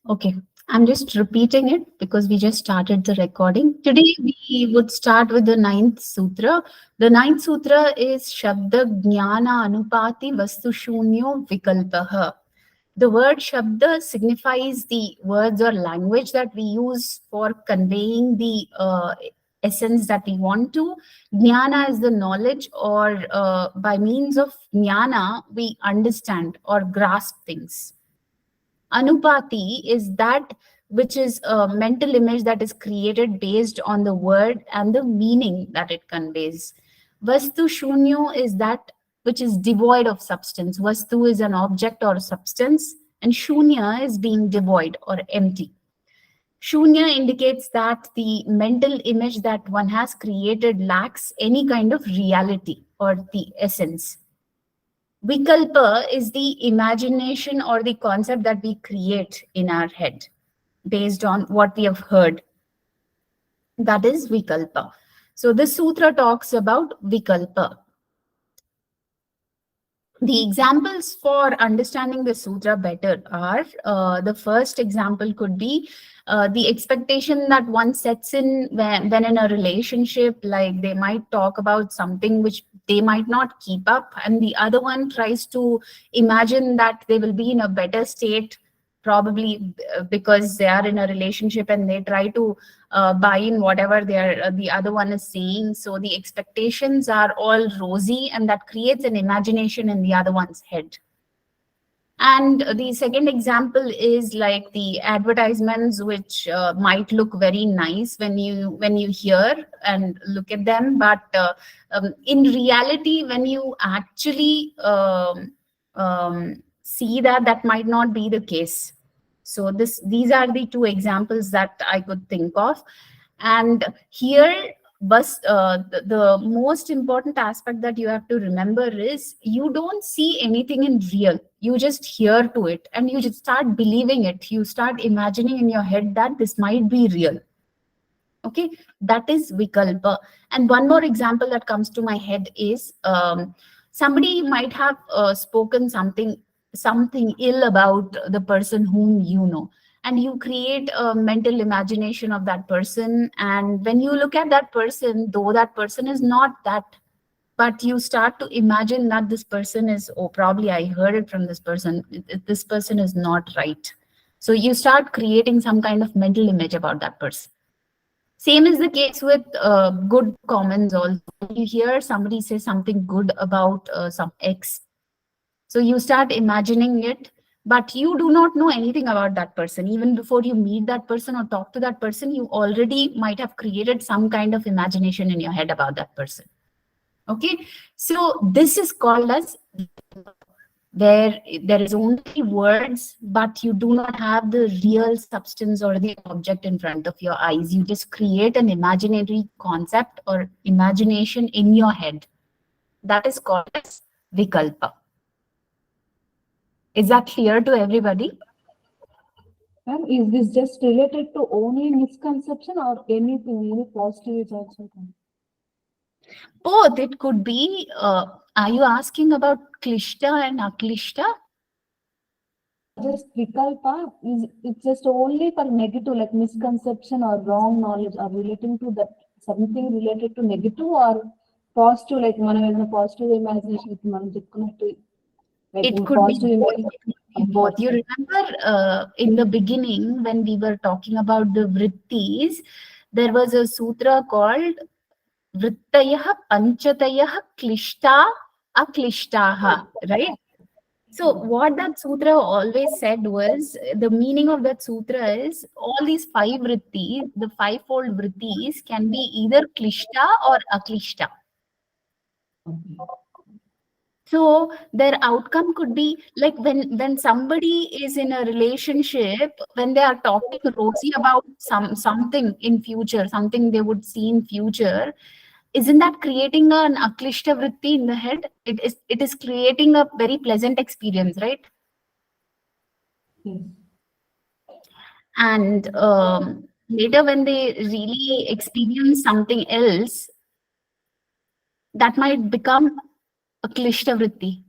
Okay, I'm just repeating it because we just started the recording. Today we would start with the ninth sutra. The ninth sutra is Shabda Jnana Anupati Vastu Shunyo Vikalpaha. The word Shabda signifies the words or language that we use for conveying the essence that we want to. Jnana is the knowledge, or by means of jnana, we understand or grasp things. Anupati is that which is a mental image that is created based on the word and the meaning that it conveys. Vastu Shunyo is that which is devoid of substance. Vastu is an object or substance, and Shunya is being devoid or empty. Shunya indicates that the mental image that one has created lacks any kind of reality or the essence. Vikalpa is the imagination or the concept that we create in our head based on what we have heard. That is Vikalpa. So this sutra talks about Vikalpa. The examples for understanding the sutra better are, the first example could be the expectation that one sets in when in a relationship, like they might talk about something which they might not keep up, and the other one tries to imagine that they will be in a better state, probably because they are in a relationship, and they try to buy in whatever the other one is saying. So the expectations are all rosy, and that creates an imagination in the other one's head. And the second example is like the advertisements, which might look very nice when you hear and look at them, but in reality, when you actually see that, that might not be the case. So these are the two examples that I could think of. And here, the most important aspect that you have to remember is you don't see anything in real. You just hear to it and you just start believing it. You start imagining in your head that this might be real. Okay, that is Vikalpa. And one more example that comes to my head is somebody might have spoken something ill about the person whom you know, and you create a mental imagination of that person. And when you look at that person, though that person is not that, but you start to imagine that this person is, oh, probably I heard it from this person. This person is not right. So you start creating some kind of mental image about that person. Same is the case with good comments also. You hear somebody say something good about some ex. So you start imagining it, but you do not know anything about that person. Even before you meet that person or talk to that person, you already might have created some kind of imagination in your head about that person. Okay, so this is called as where there is only words, but you do not have the real substance or the object in front of your eyes. You just create an imaginary concept or imagination in your head. That is called as Vikalpa. Is that clear to everybody? Ma'am, is this just related to only misconception or anything, any positive is also? Both. It could be, are you asking about Klishta and Aklishta? Just Vikalpa, is it's just only for negative, like misconception or wrong knowledge, or relating to that something related to negative or positive, like మనం positive imagination మనం చెప్పుకున్నట్టు, like It could be positive both. imagination. Both. You remember in the beginning when we were talking about the vrittis, there was a sutra called Vrittayah Panchatayah Klishta Aklishtaha, right? So what that sutra always said was, the meaning of that sutra is all these five vrittis, the fivefold vrittis can be either klishta or aklishta. So their outcome could be like when somebody is in a relationship, when they are talking rosy about something in future, something they would see in future, isn't that creating an aklishta vritti in the head? It is creating a very pleasant experience, right? Yes. And later when they really experience something else, that might become a klishta vritti.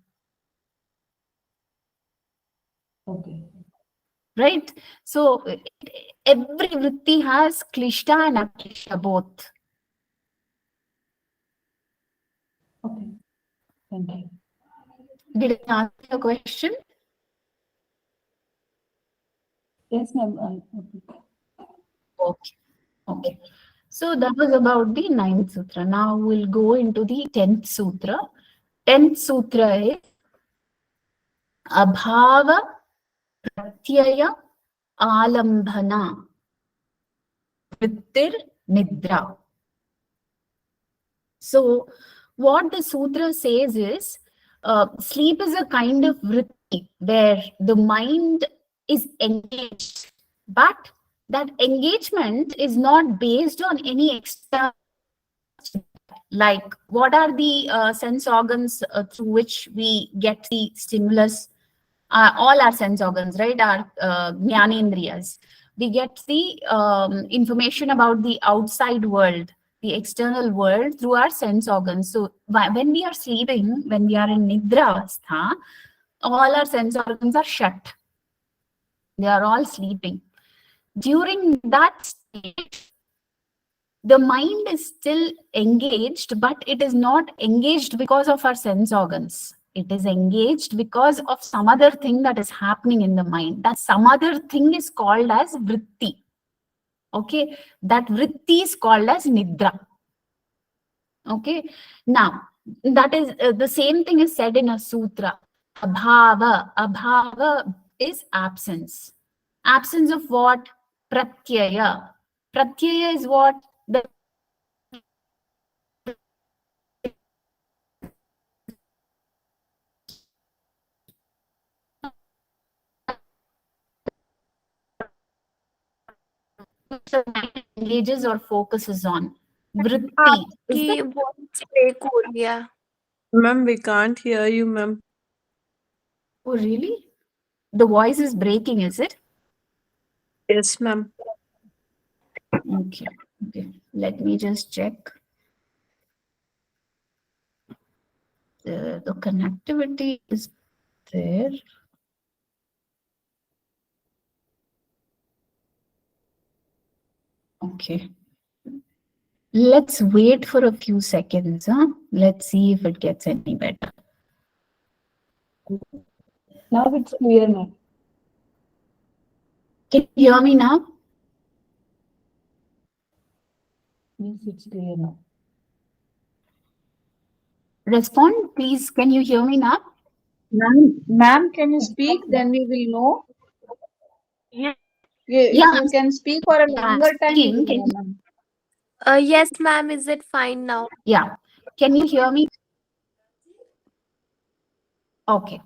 Okay. right? So every vritti has klishta and aklishta both. Okay, thank you. Did I answer your question? Yes, ma'am. Okay. Okay. Okay. So that was about the 9th sutra. Now we'll go into the 10th sutra. 10th sutra is Abhava Pratyaya Alambhana Vrittir Nidra. So what the sutra says is, sleep is a kind of vritti where the mind is engaged, but that engagement is not based on any external. Like, what are the sense organs through which we get the stimulus? All our sense organs, right? Our jnanendriyas. We get the information about the outside world, the external world, through our sense organs. So when we are sleeping, when we are in nidra avastha, all our sense organs are shut. They are all sleeping. During that stage, the mind is still engaged, but it is not engaged because of our sense organs. It is engaged because of some other thing that is happening in the mind. That some other thing is called as vritti. Okay, that vritti is called as nidra. Okay, now that is the same thing is said in a sutra. Abhava. Abhava is absence. Absence of what? Pratyaya. Pratyaya is what? The engages or focuses on. Vritti is the. आपकी voice break हो रही है। Ma'am, we can't hear you, ma'am. Oh, really? The voice is breaking, is it? Yes, ma'am. Okay. Okay. Let me just check. The connectivity is there. Okay. Let's wait for a few seconds. Huh? Let's see if it gets any better. Now it's clear, ma'am. Can you hear me now? Yes, it's clear now. Respond, please. Can you hear me now? Ma'am, can you speak? Then we will know. Yeah. If Yeah, you can speak for a I'm longer time, we speaking. will know, ma'am. Yes, ma'am. Is it fine now? Yeah. Can you hear me? Okay.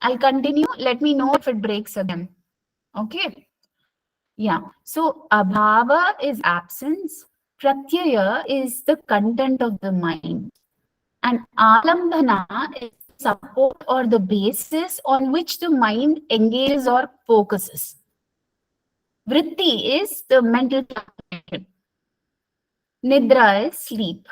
I'll continue. Let me know if it breaks again. Okay. Yeah. So abhava is absence. Pratyaya is the content of the mind. And alambhana is support or the basis on which the mind engages or focuses. Vritti is the mental calculation. Nidra is sleep.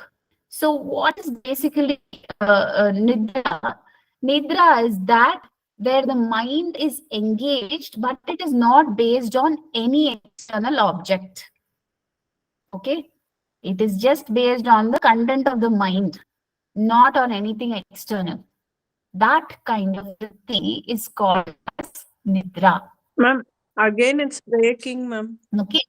So what is basically nidra? Nidra is that where the mind is engaged, but it is not based on any external object. Okay? It is just based on the content of the mind, not on anything external. That kind of vritti is called as nidra. Ma'am, again it's breaking, ma'am. Okay?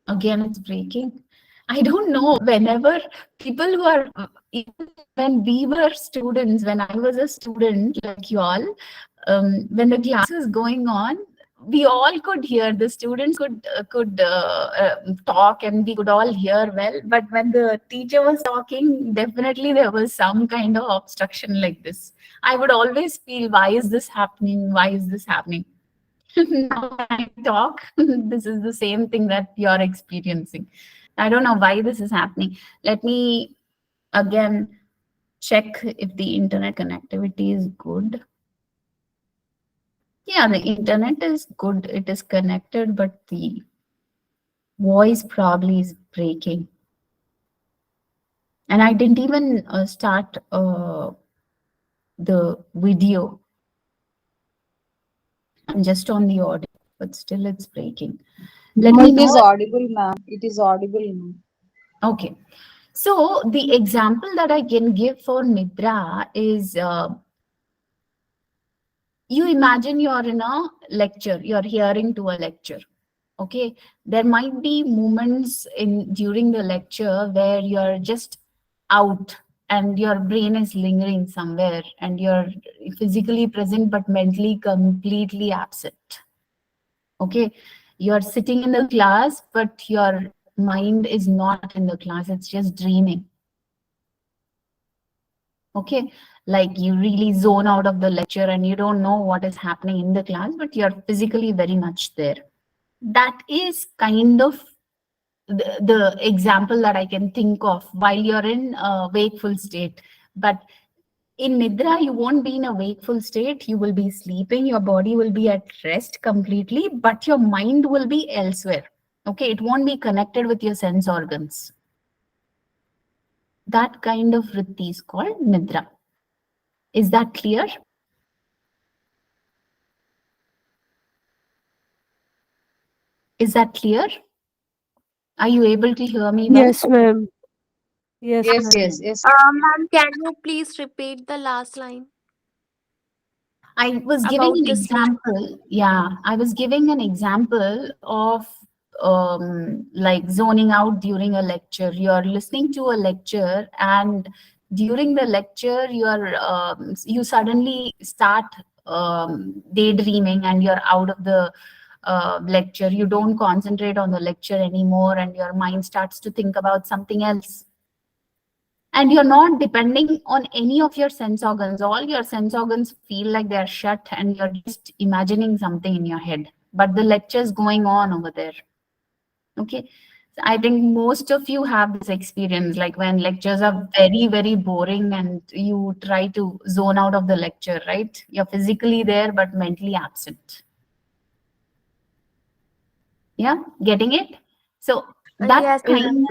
Again, it's breaking. I don't know. Whenever people who are, even when we were students, when I was a student like you all, when the class was going on, we all could hear. The students could talk, and we could all hear well. But when the teacher was talking, definitely there was some kind of obstruction like this. I would always feel, why is this happening? Why is this happening? Now when I talk, this is the same thing that you're experiencing. I don't know why this is happening. Let me again check if the internet connectivity is good. Yeah, the internet is good. It is connected, but the voice probably is breaking. And I didn't even start the video. I'm just on the audio, but still it's breaking. No, Let me it is know. audible, ma'am. It is audible, ma'am. Okay. So the example that I can give for Nidra is you imagine you're in a lecture, you're hearing to a lecture. Okay. There might be moments in during the lecture where you're just out and your brain is lingering somewhere and you're physically present but mentally completely absent. Okay. You're sitting in the class, but your mind is not in the class, it's just dreaming. Okay, like you really zone out of the lecture and you don't know what is happening in the class, but you're physically very much there. That is kind of the example that I can think of while you're in a wakeful state. But in Nidra, you won't be in a wakeful state. You will be sleeping. Your body will be at rest completely, but your mind will be elsewhere. Okay, it won't be connected with your sense organs. That kind of vritti is called Nidra. Is that clear? Is that clear? Are you able to hear me well? Yes, ma'am. Yes, Yes, ma'am. yes, yes. Ma'am, can you please repeat the last line I was giving about an the sleep? example. Yeah, I was giving an example of like zoning out during a lecture. You're listening to a lecture, and during the lecture, you suddenly start daydreaming, and you're out of the lecture. You don't concentrate on the lecture anymore, and your mind starts to think about something else. And you're not depending on any of your sense organs. All your sense organs feel like they're shut and you're just imagining something in your head, but the lecture is going on over there. Okay, so I think most of you have this experience, like when lectures are very very boring and you try to zone out of the lecture, right? You're physically there but mentally absent. Yeah, getting it? So that Yes, ma'am. kind,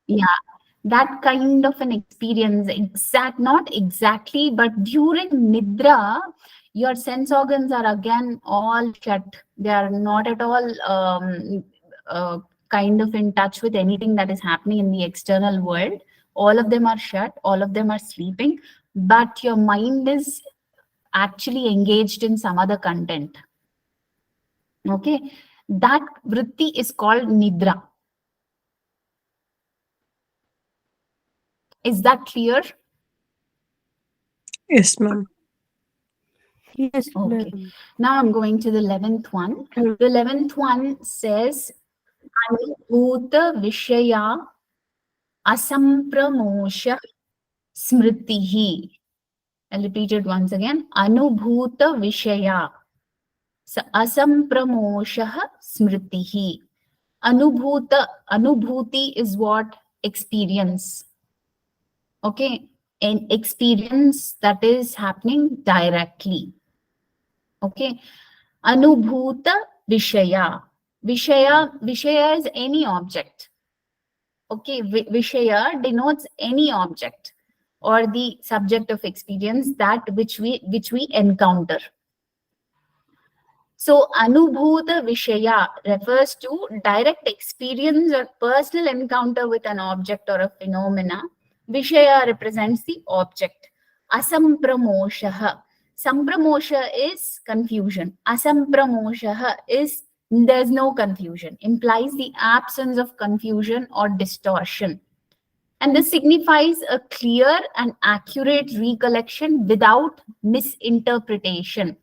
yeah, that kind of an experience, not exactly, but during Nidra, your sense organs are again all shut. They are not at all kind of in touch with anything that is happening in the external world. All of them are shut, all of them are sleeping, but your mind is actually engaged in some other content. Okay, that vritti is called Nidra. Is that clear? Yes, ma'am. Yes, Okay. ma'am. Now I'm going to the 11th one. The 11th one says, Anubhuta Vishaya Asampramosha Smritihi. I'll repeat it once again. Anubhuta Vishaya Asampramosha Smritihi. Anubhuti is what? Experience. Okay. An experience that is happening directly. Okay. Anubhuta Vishaya. Vishaya is any object. Okay, Vishaya denotes any object or the subject of experience, that which we encounter. So Anubhuta Vishaya refers to direct experience or personal encounter with an object or a phenomena. Vishaya represents the object. Asampramoshaha. Sampramosha is confusion. Asampramoshaha is there's no confusion, implies the absence of confusion or distortion. And this signifies a clear and accurate recollection without misinterpretation.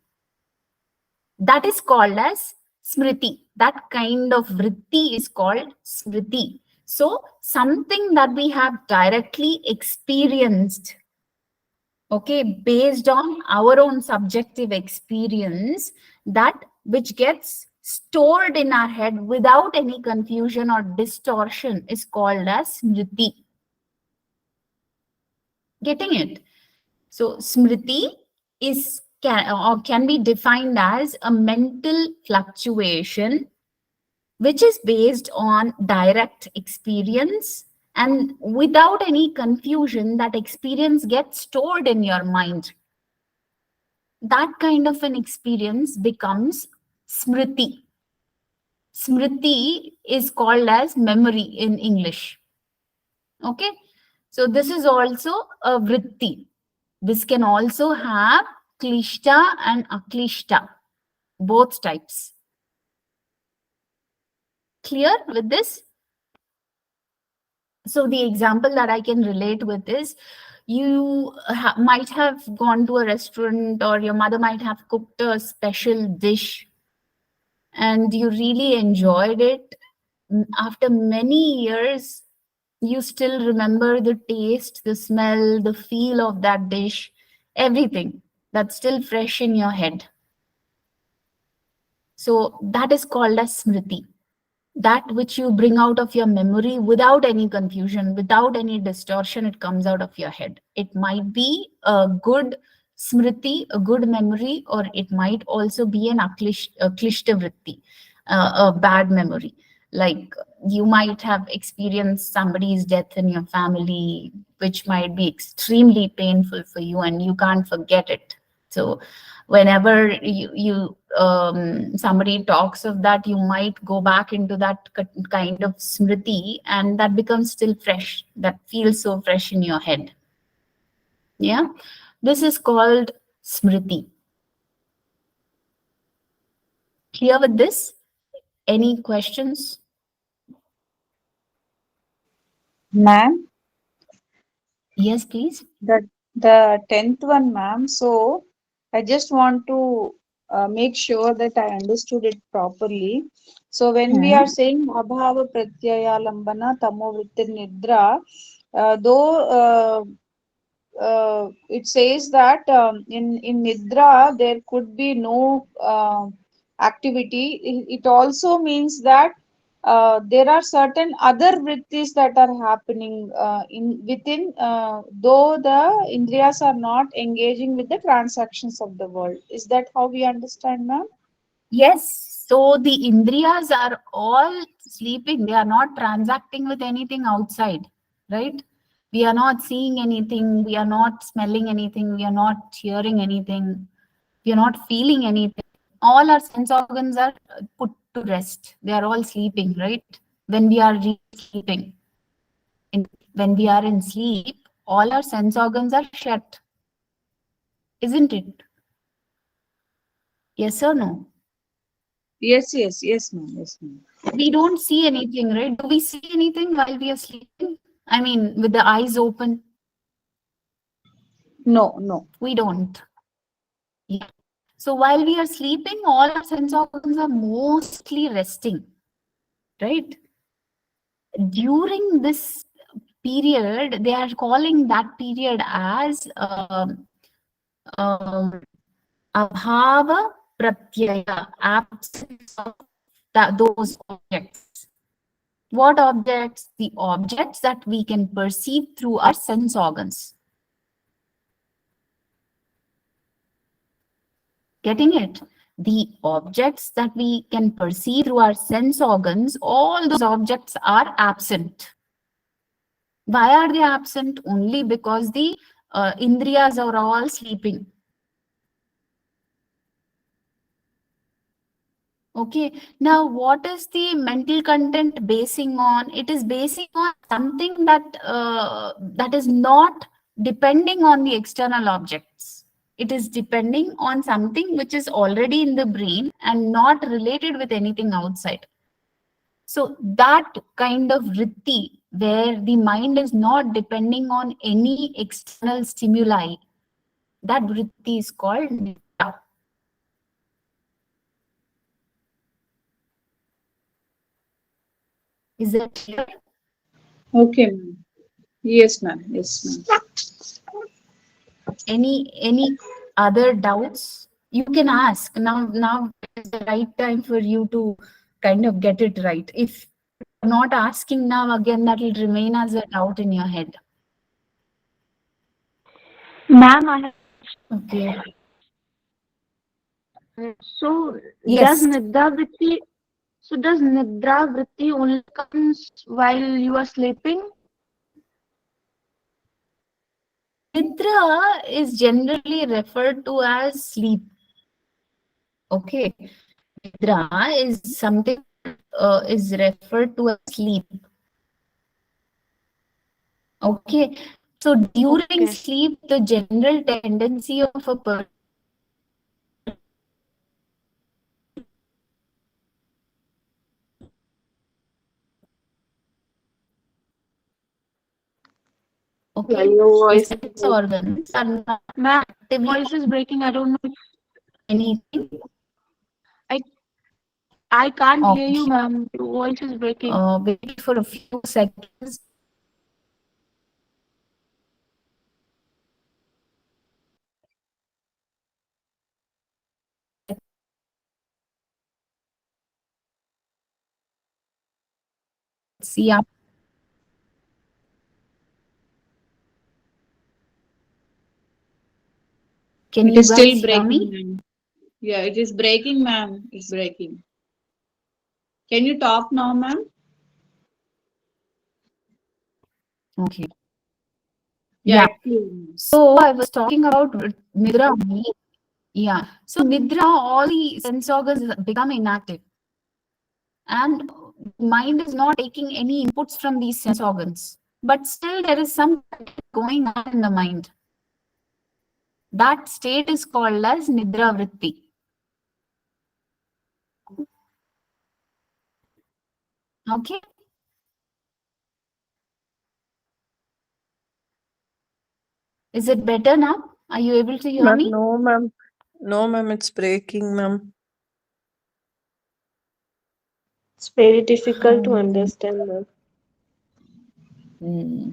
That is called as smriti. That kind of vritti is called smriti. So something that we have directly experienced, okay, based on our own subjective experience, that which gets stored in our head without any confusion or distortion is called as smriti. Getting it? So smriti can be defined as a mental fluctuation which is based on direct experience, and without any confusion, that experience gets stored in your mind. that kind of an experience becomes smriti. Smriti is called as memory in English. Okay, so this is also a vritti. This can also have klishta and aklishta, both types. Clear with this? So the example that I can relate with is, you might have gone to a restaurant, or your mother might have cooked a special dish and you really enjoyed it. After many years, you still remember the taste, the smell, the feel of that dish, everything that's still fresh in your head. So that is called as smriti. That which you bring out of your memory without any confusion, without any distortion, it comes out of your head. It might be a good smriti, a good memory, or it might also be a klishta vritti, a bad memory. Like, you might have experienced somebody's death in your family, which might be extremely painful for you and you can't forget it. So whenever somebody talks of that, you might go back into that kind of smriti, and that becomes still fresh, that feels so fresh in your head. Yeah, this is called smriti. Clear with this? Any questions? Ma'am, Yes, please. the 10th one, ma'am. So I just want to make sure that I understood it properly. So when we are saying abhava pratyaya lambana tamo vritti nidra, though it says that in nidra there could be no activity. It also means that there are certain other vrittis that are happening in within, though the indriyas are not engaging with the transactions of the world. Is that how we understand, ma'am? Yes, so the indriyas are all sleeping. They are not transacting with anything outside, right? We are not seeing anything. We are not smelling anything. We are not hearing anything. We are not feeling anything. All our sense organs are put to rest. They are all sleeping, right? When we are sleeping, when we are in sleep, all our sense organs are shut, isn't it? Yes or no? Yes, ma'am. Yes, ma'am. We don't see anything, right? Do we see anything while we are sleeping? I mean, with the eyes open? No. We don't. Yeah. So while we are sleeping, all our sense organs are mostly resting, right? During this period, they are calling that period as abhava pratyaya, absence of those objects. What objects? The objects that we can perceive through our sense organs. Getting it? The objects that we can perceive through our sense organs, all those objects are absent. Why are they absent? Only because the indriyas are all sleeping. Okay, now what is the mental content basing on? It is basing on something that is not depending on the external objects. It is depending on something which is already in the brain and not related with anything outside. So that kind of vritti, where the mind is not depending on any external stimuli, that vritti is called nidra. Is that clear? Okay, ma'am. Yes, ma'am. Yes, ma'am. Any other doubts? You can ask. Now is the right time for you to kind of get it right. If you're not asking now, again, that will remain as a doubt in your head. Ma'am, I have. Okay. So Yes. does Nidra Vritti only comes while you are sleeping? Nidra is generally referred to as sleep. Okay, Nidra is something is referred to as sleep. Okay, so during Okay. sleep, the general tendency of a person Yeah, okay, your the voice is sense organs are not Ma'am, actively voice is breaking. I don't know. anything. I can't hear you, Okay, ma'am. Your voice is breaking. wait for a few seconds. See up. Can It you is still guys hear breaking, me? ma'am. Yeah, it is breaking, ma'am. It's breaking. Can you talk now, ma'am? Okay. Yeah, Yeah. it's clear, ma'am. So I was talking about Nidra. Yeah. So Nidra, all the sense organs become inactive, and mind is not taking any inputs from these sense organs. But still, there is some going on in the mind. That state is called as Nidra Vritti. Okay. Is it better now? Are you able to hear Ma'am, me? no, ma'am. No, ma'am, it's breaking, ma'am. It's very difficult to understand, ma'am.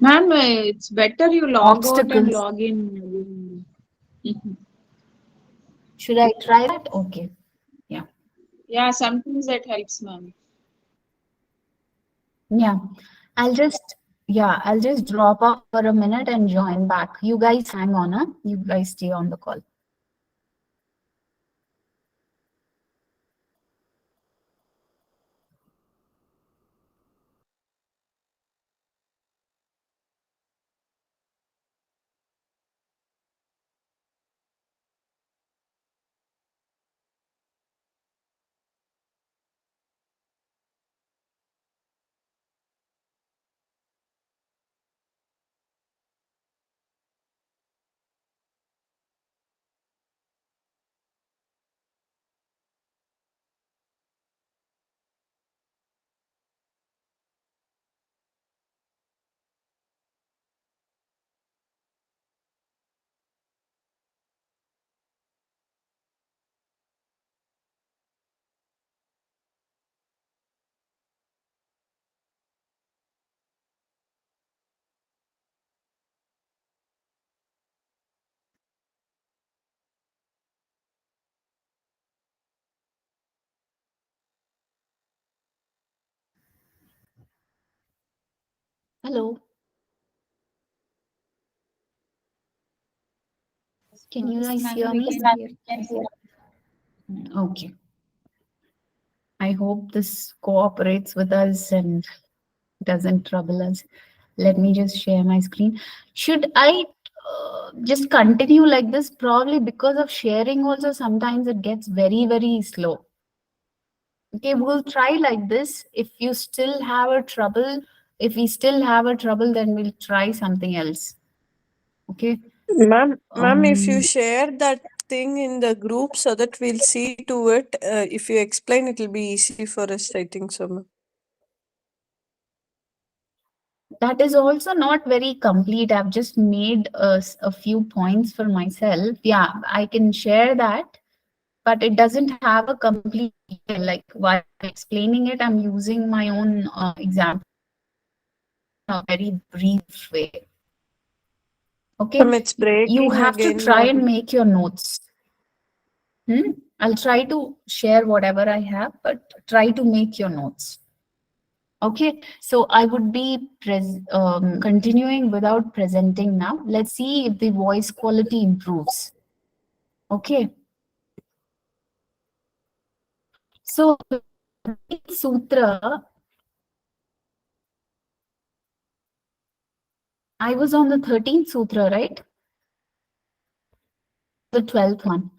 Ma'am, it's better you log out and Obstacles. log in again. Should I try that? Okay. Yeah. Yeah, sometimes that helps, ma'am. Yeah. I'll just drop off for a minute and join back. You guys hang on, huh? You guys stay on the call. Hello. Can you guys hear me? Okay. I hope this cooperates with us and doesn't trouble us. Let me just share my screen. Should I just continue like this? Probably because of sharing also sometimes it gets very, very slow. Okay, we'll try like this. If you still have a trouble, if we still have a trouble, then we'll try something else. Okay. Ma'am, if you share that thing in the group so that we'll see to it, if you explain, it'll be easy for us, I think so, ma'am. That is also not very complete. I've just made a few points for myself. Yeah, I can share that, but it doesn't have a complete detail. Like while explaining it, I'm using my own example in a very brief way. Okay, It's you breaking have to again, try and ma'am. make your notes. I'll try to share whatever I have, but try to make your notes. Okay, so I would be continuing without presenting now. Let's see if the voice quality improves. Okay. So, sutra, I was on the 13th sutra, right? the 12th one.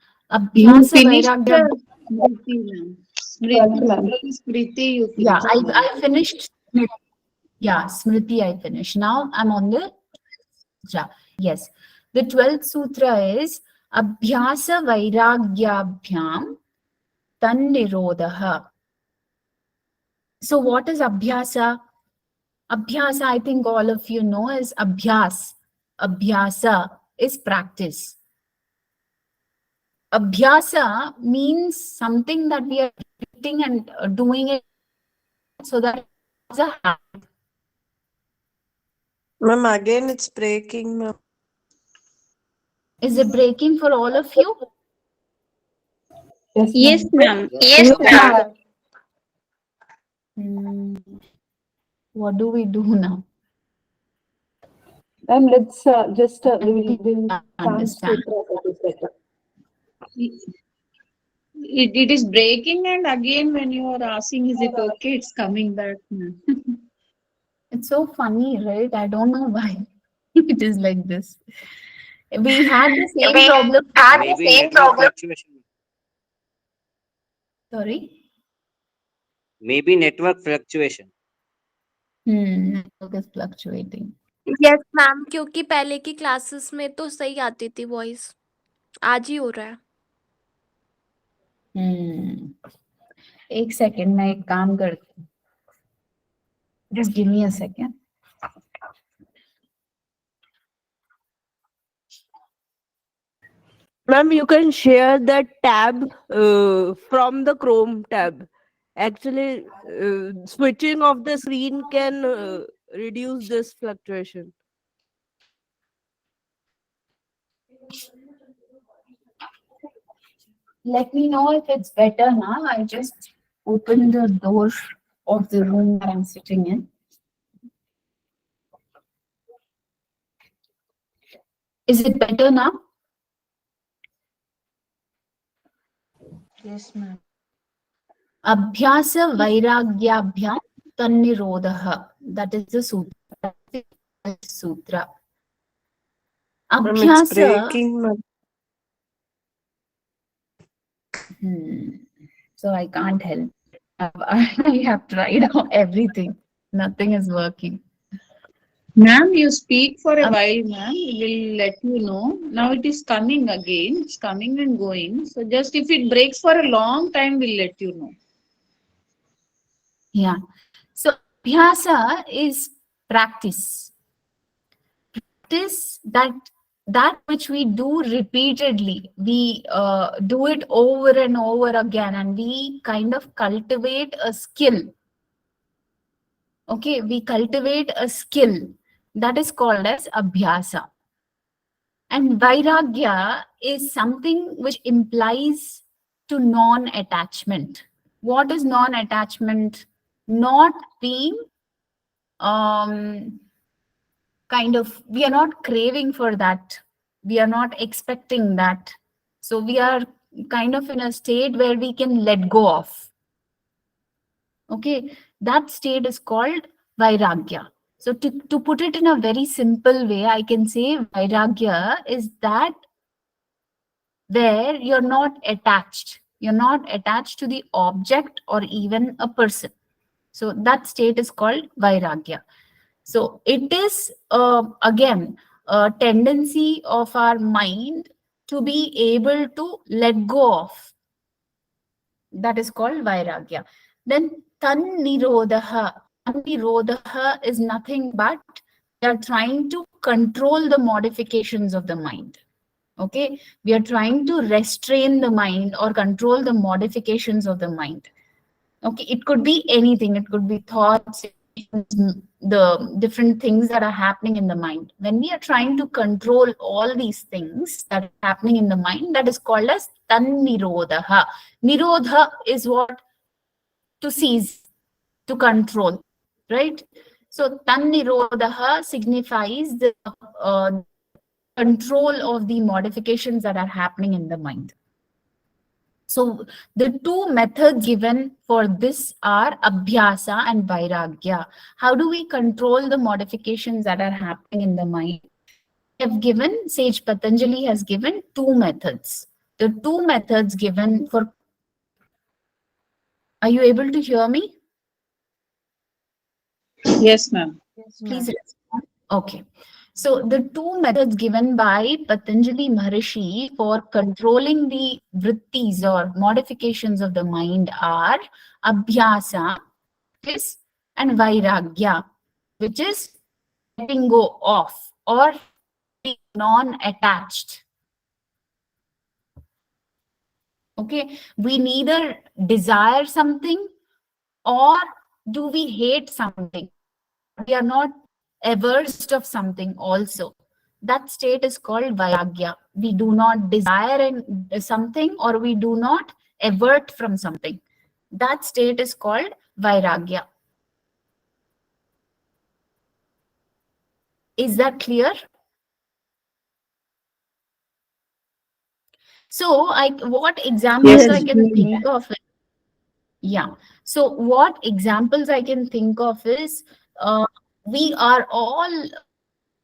You Abhyasa finished Vairagya. Smriti, ma'am. Twelfth, ma'am. Smriti, you Yeah, finished. ma'am. I finished. Yeah, Smriti, I finished. Now I'm on the Sutra. Yes. The 12th sutra is Abhyasa Vairagyabhyam Tannirodha. So what is Abhyasa? Abhyasa, I think all of you know, is Abhyas. Abhyasa is practice. Abhyasa means something that we are repeating and doing it so that it's a habit. Ma'am, again it's breaking, ma'am. Is it breaking for all of you? Yes, ma'am. Yes, ma'am. What do we do now? Ma'am, let's we'll chant Understand. sutra for this letter. It is breaking, and again, when you are asking, is it okay? It's coming back, ma'am. It's so funny, right? I don't know why it is like this. We had the same We problem. had the same problem. Sorry. Maybe network fluctuation. Network is fluctuating. Yes ma'am, क्योंकि पहले की classes में तो सही आती थी voice, आज ही हो रहा है। एक सेकेंड, मैं एक काम करती हूँ. Just give me a second. Ma'am, you can share that tab from the Chrome tab. Actually, switching off the screen can reduce this fluctuation. Let me know if it's better now. I just opened the door of the room that I'm sitting in. Is it better now? Yes, ma'am. Abhyasa Vairagyabhyam Tannirodha. That is the sutra. Ma'am, it's Abhyasa. breaking, ma'am. So I can't help. I have tried everything. Nothing is working. Ma'am, you speak for a while, ma'am. We will let you know. Now it is coming again. It's coming and going. So just if it breaks for a long time, we'll let you know. Yeah. So abhyasa is practice. Practice that which we do repeatedly. We do it over and over again, and we kind of cultivate a skill. Okay, we cultivate a skill that is called as abhyasa. And vairagya is something which implies to non-attachment. What is non-attachment? Not being kind of, we are not craving for that. We are not expecting that. So we are kind of in a state where we can let go of. Okay, that state is called vairagya. So to put it in a very simple way, I can say vairagya is that where you're not attached. You're not attached to the object or even a person. So that state is called vairagya. So it is, again, a tendency of our mind to be able to let go of. That is called vairagya. Then tannirodha. Tannirodha is nothing but we are trying to control the modifications of the mind. Okay, we are trying to restrain the mind or control the modifications of the mind. Okay, it could be anything. It could be thoughts, the different things that are happening in the mind. When we are trying to control all these things that are happening in the mind, that is called as tannirodha. Nirodha is what? To seize, to control, right? So tannirodha signifies the control of the modifications that are happening in the mind. So the two methods given for this are abhyasa and vairagya. How do we control the modifications that are happening in the mind? have given, Sage Patanjali has given two methods. The two methods given for, are you able to hear me? Yes, ma'am. Please respond. Okay. So the two methods given by Patanjali Maharishi for controlling the vrittis or modifications of the mind are Abhyasa, practice, and Vairagya, which is letting go off or being non-attached. Okay, we neither desire something or do we hate something. We are not averse of something also. That state is called Vairagya. We do not desire something or we do not avert from something. That state is called Vairagya. Is that clear? So what examples Yes. I can think of? Yeah. So what examples I can think of is we are all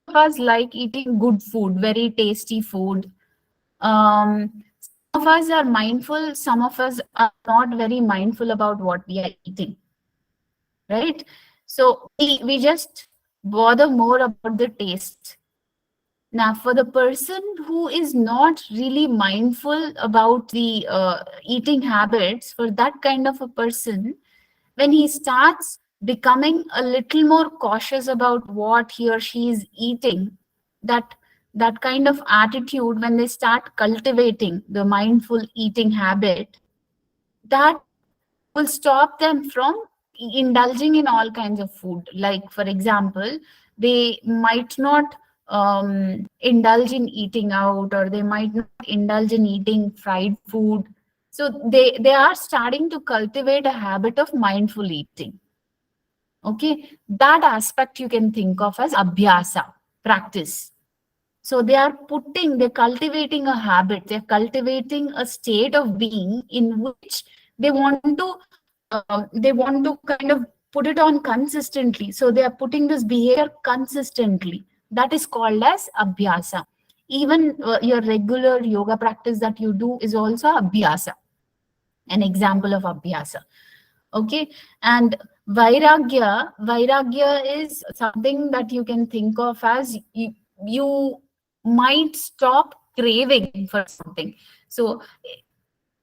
of us like eating good food, very tasty food. Some of us are mindful, some of us are not very mindful about what we are eating. Right? So we just bother more about the taste. Now, for the person who is not really mindful about the eating habits, for that kind of a person, when he starts becoming a little more cautious about what he or she is eating, that kind of attitude, when they start cultivating the mindful eating habit, that will stop them from indulging in all kinds of food. Like, for example, they might not indulge in eating out, or they might not indulge in eating fried food. So they are starting to cultivate a habit of mindful eating. Okay, that aspect you can think of as abhyasa, practice. So they're cultivating a habit, they're cultivating a state of being in which they want to kind of put it on consistently. So they are putting this behavior consistently. That is called as abhyasa. Even your regular yoga practice that you do is also abhyasa, an example of abhyasa. Okay, and vairagya is something that you can think of as you might stop craving for something. So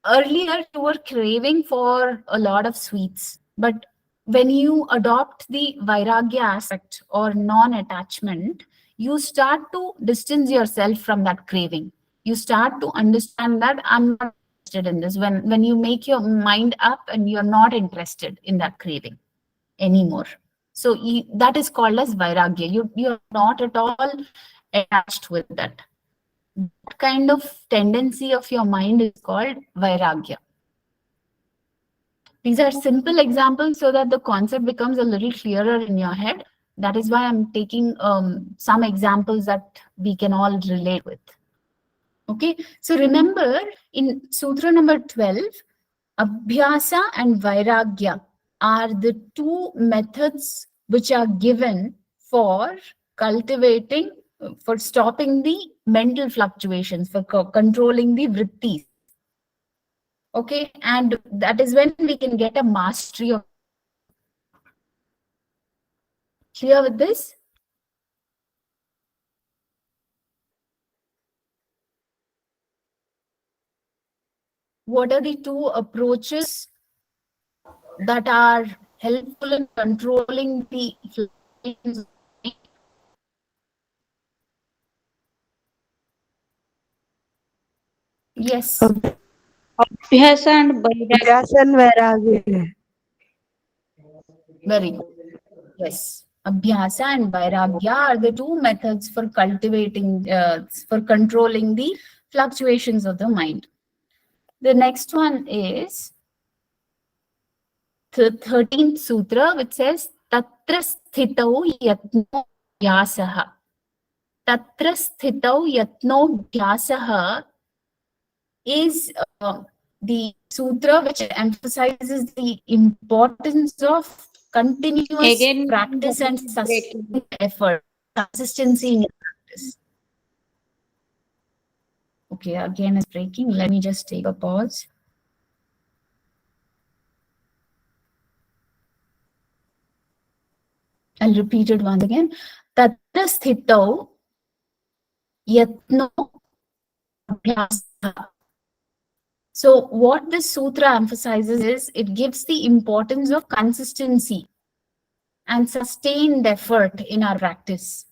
earlier you were craving for a lot of sweets, but when you adopt the vairagya aspect or non-attachment, you start to distance yourself from that craving. You start to understand that I'm not interested in this. When you make your mind up and you're not interested in that craving anymore. So that is called as vairagya. You're not at all attached with that. That kind of tendency of your mind is called vairagya. These are simple examples so that the concept becomes a little clearer in your head. That is why I'm taking some examples that we can all relate with. Okay, so remember in Sutra number 12, Abhyasa and Vairagya are the two methods which are given for cultivating, for stopping the mental fluctuations, for controlling the vrittis. Okay, and that is when we can get a mastery of. Clear with this? What are the two approaches that are helpful in controlling the fluctuations? Yes. Abhyasa and Vairagya. Abhyas and Vairagya. Very good. Yes. Abhyasa and Vairagya are the two methods for cultivating, for controlling the fluctuations of the mind. The next one is the 13th sutra, which says Tatra sthitau yatno bhyasaha. Tatra sthitau yatno bhyasaha is the sutra which emphasizes the importance of continuous Again, practice and sustained effort, consistency in your practice. Okay, again it's breaking. Let me just take a pause. I'll repeat it once again. Tatra sthitau yatno abhyasah. So what this sutra emphasizes is it gives the importance of consistency and sustained effort in our practice.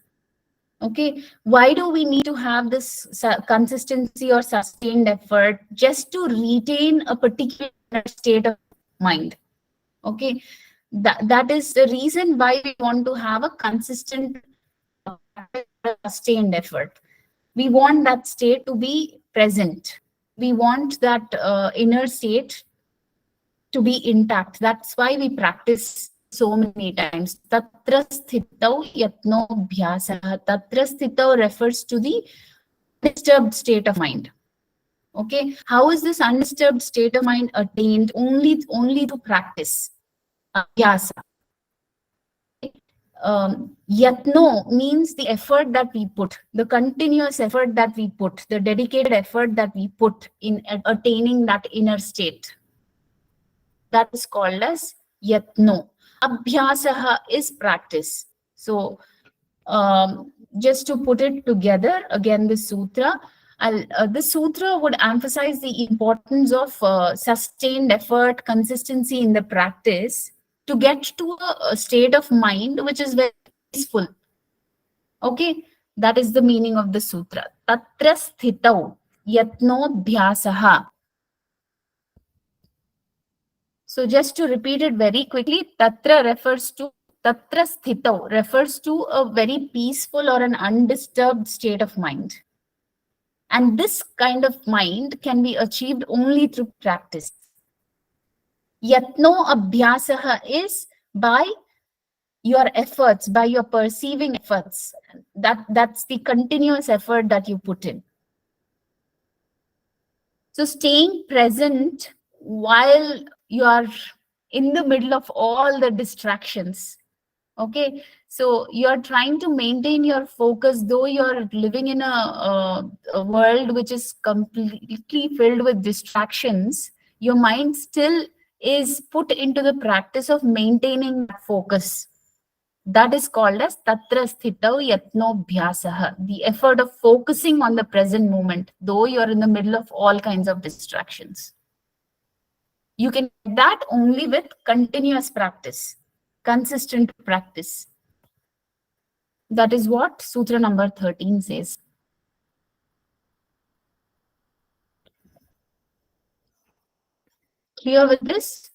Okay, why do we need to have this consistency or sustained effort? Just to retain a particular state of mind. Okay, that is the reason why we want to have a consistent, sustained effort. We want that state to be present. We want that inner state to be intact. That's why we practice so many times. Tatra sthitau yatno bhyasah. Tatra sthitau refers to the undisturbed state of mind. Okay, how is this undisturbed state of mind attained? Only to practice. Abhyasa. Yatno means the effort that we put, the continuous effort that we put, the dedicated effort that we put in attaining that inner state. That is called as yatno. Abhyasaha is practice. So just to put it together, again, the sutra, this sutra would emphasize the importance of sustained effort, consistency in the practice to get to a state of mind which is very peaceful. Okay, that is the meaning of the sutra. Tatra sthitau yatno bhyasaha. So just to repeat it very quickly, tatra sthitau refers to a very peaceful or an undisturbed state of mind. And this kind of mind can be achieved only through practice. Yatno abhyasaha is by your efforts, by your perceiving efforts. That's the continuous effort that you put in. So staying present while you are in the middle of all the distractions. Okay, so you're trying to maintain your focus, though you're living in a world which is completely filled with distractions. Your mind still is put into the practice of maintaining that focus. That is called as tatra sthitau yatno bhyasaha, the effort of focusing on the present moment, though you're in the middle of all kinds of distractions. You can get that only with continuous practice, consistent practice. That is what Sutra number 13 says. Clear with this?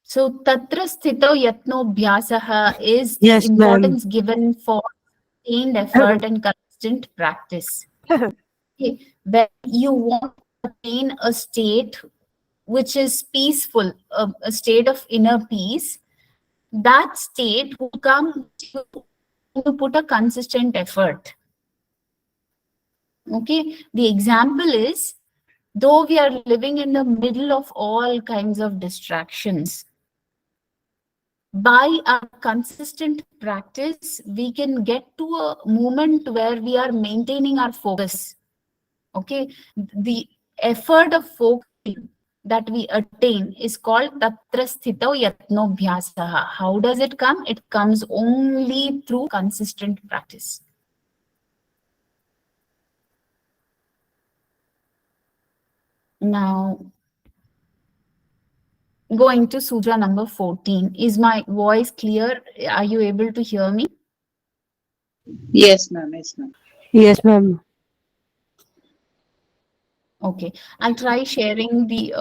So tatra sthitau yatno bhyasaha is the Yes, ma'am. importance given for sustained effort and consistent practice. Okay. When you want to attain a state which is peaceful, a state of inner peace, that state will come to put a consistent effort. Okay, the example is, though we are living in the middle of all kinds of distractions, by our consistent practice, we can get to a moment where we are maintaining our focus. Okay, the effort of focusing that we attain is called tatra sthitau yatno bhyasaha. How does it come? It comes only through consistent practice. Now, going to Sutra number 14. Is my voice clear? Are you able to hear me? Yes, ma'am. Yes, ma'am. Yes, ma'am. Okay, I'll try sharing the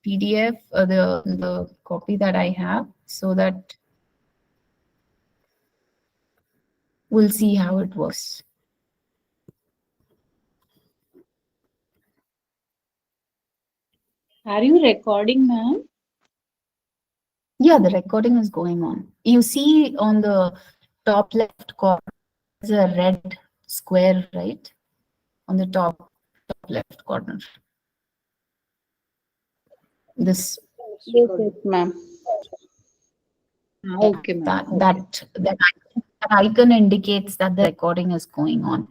PDF, the copy that I have, so that we'll see how it works. Are you recording, ma'am? Yeah, the recording is going on. You see on the top left corner, there's a red square, right? On the top left corner. This Yes, ma'am. Okay, ma'am. that icon indicates that the recording is going on.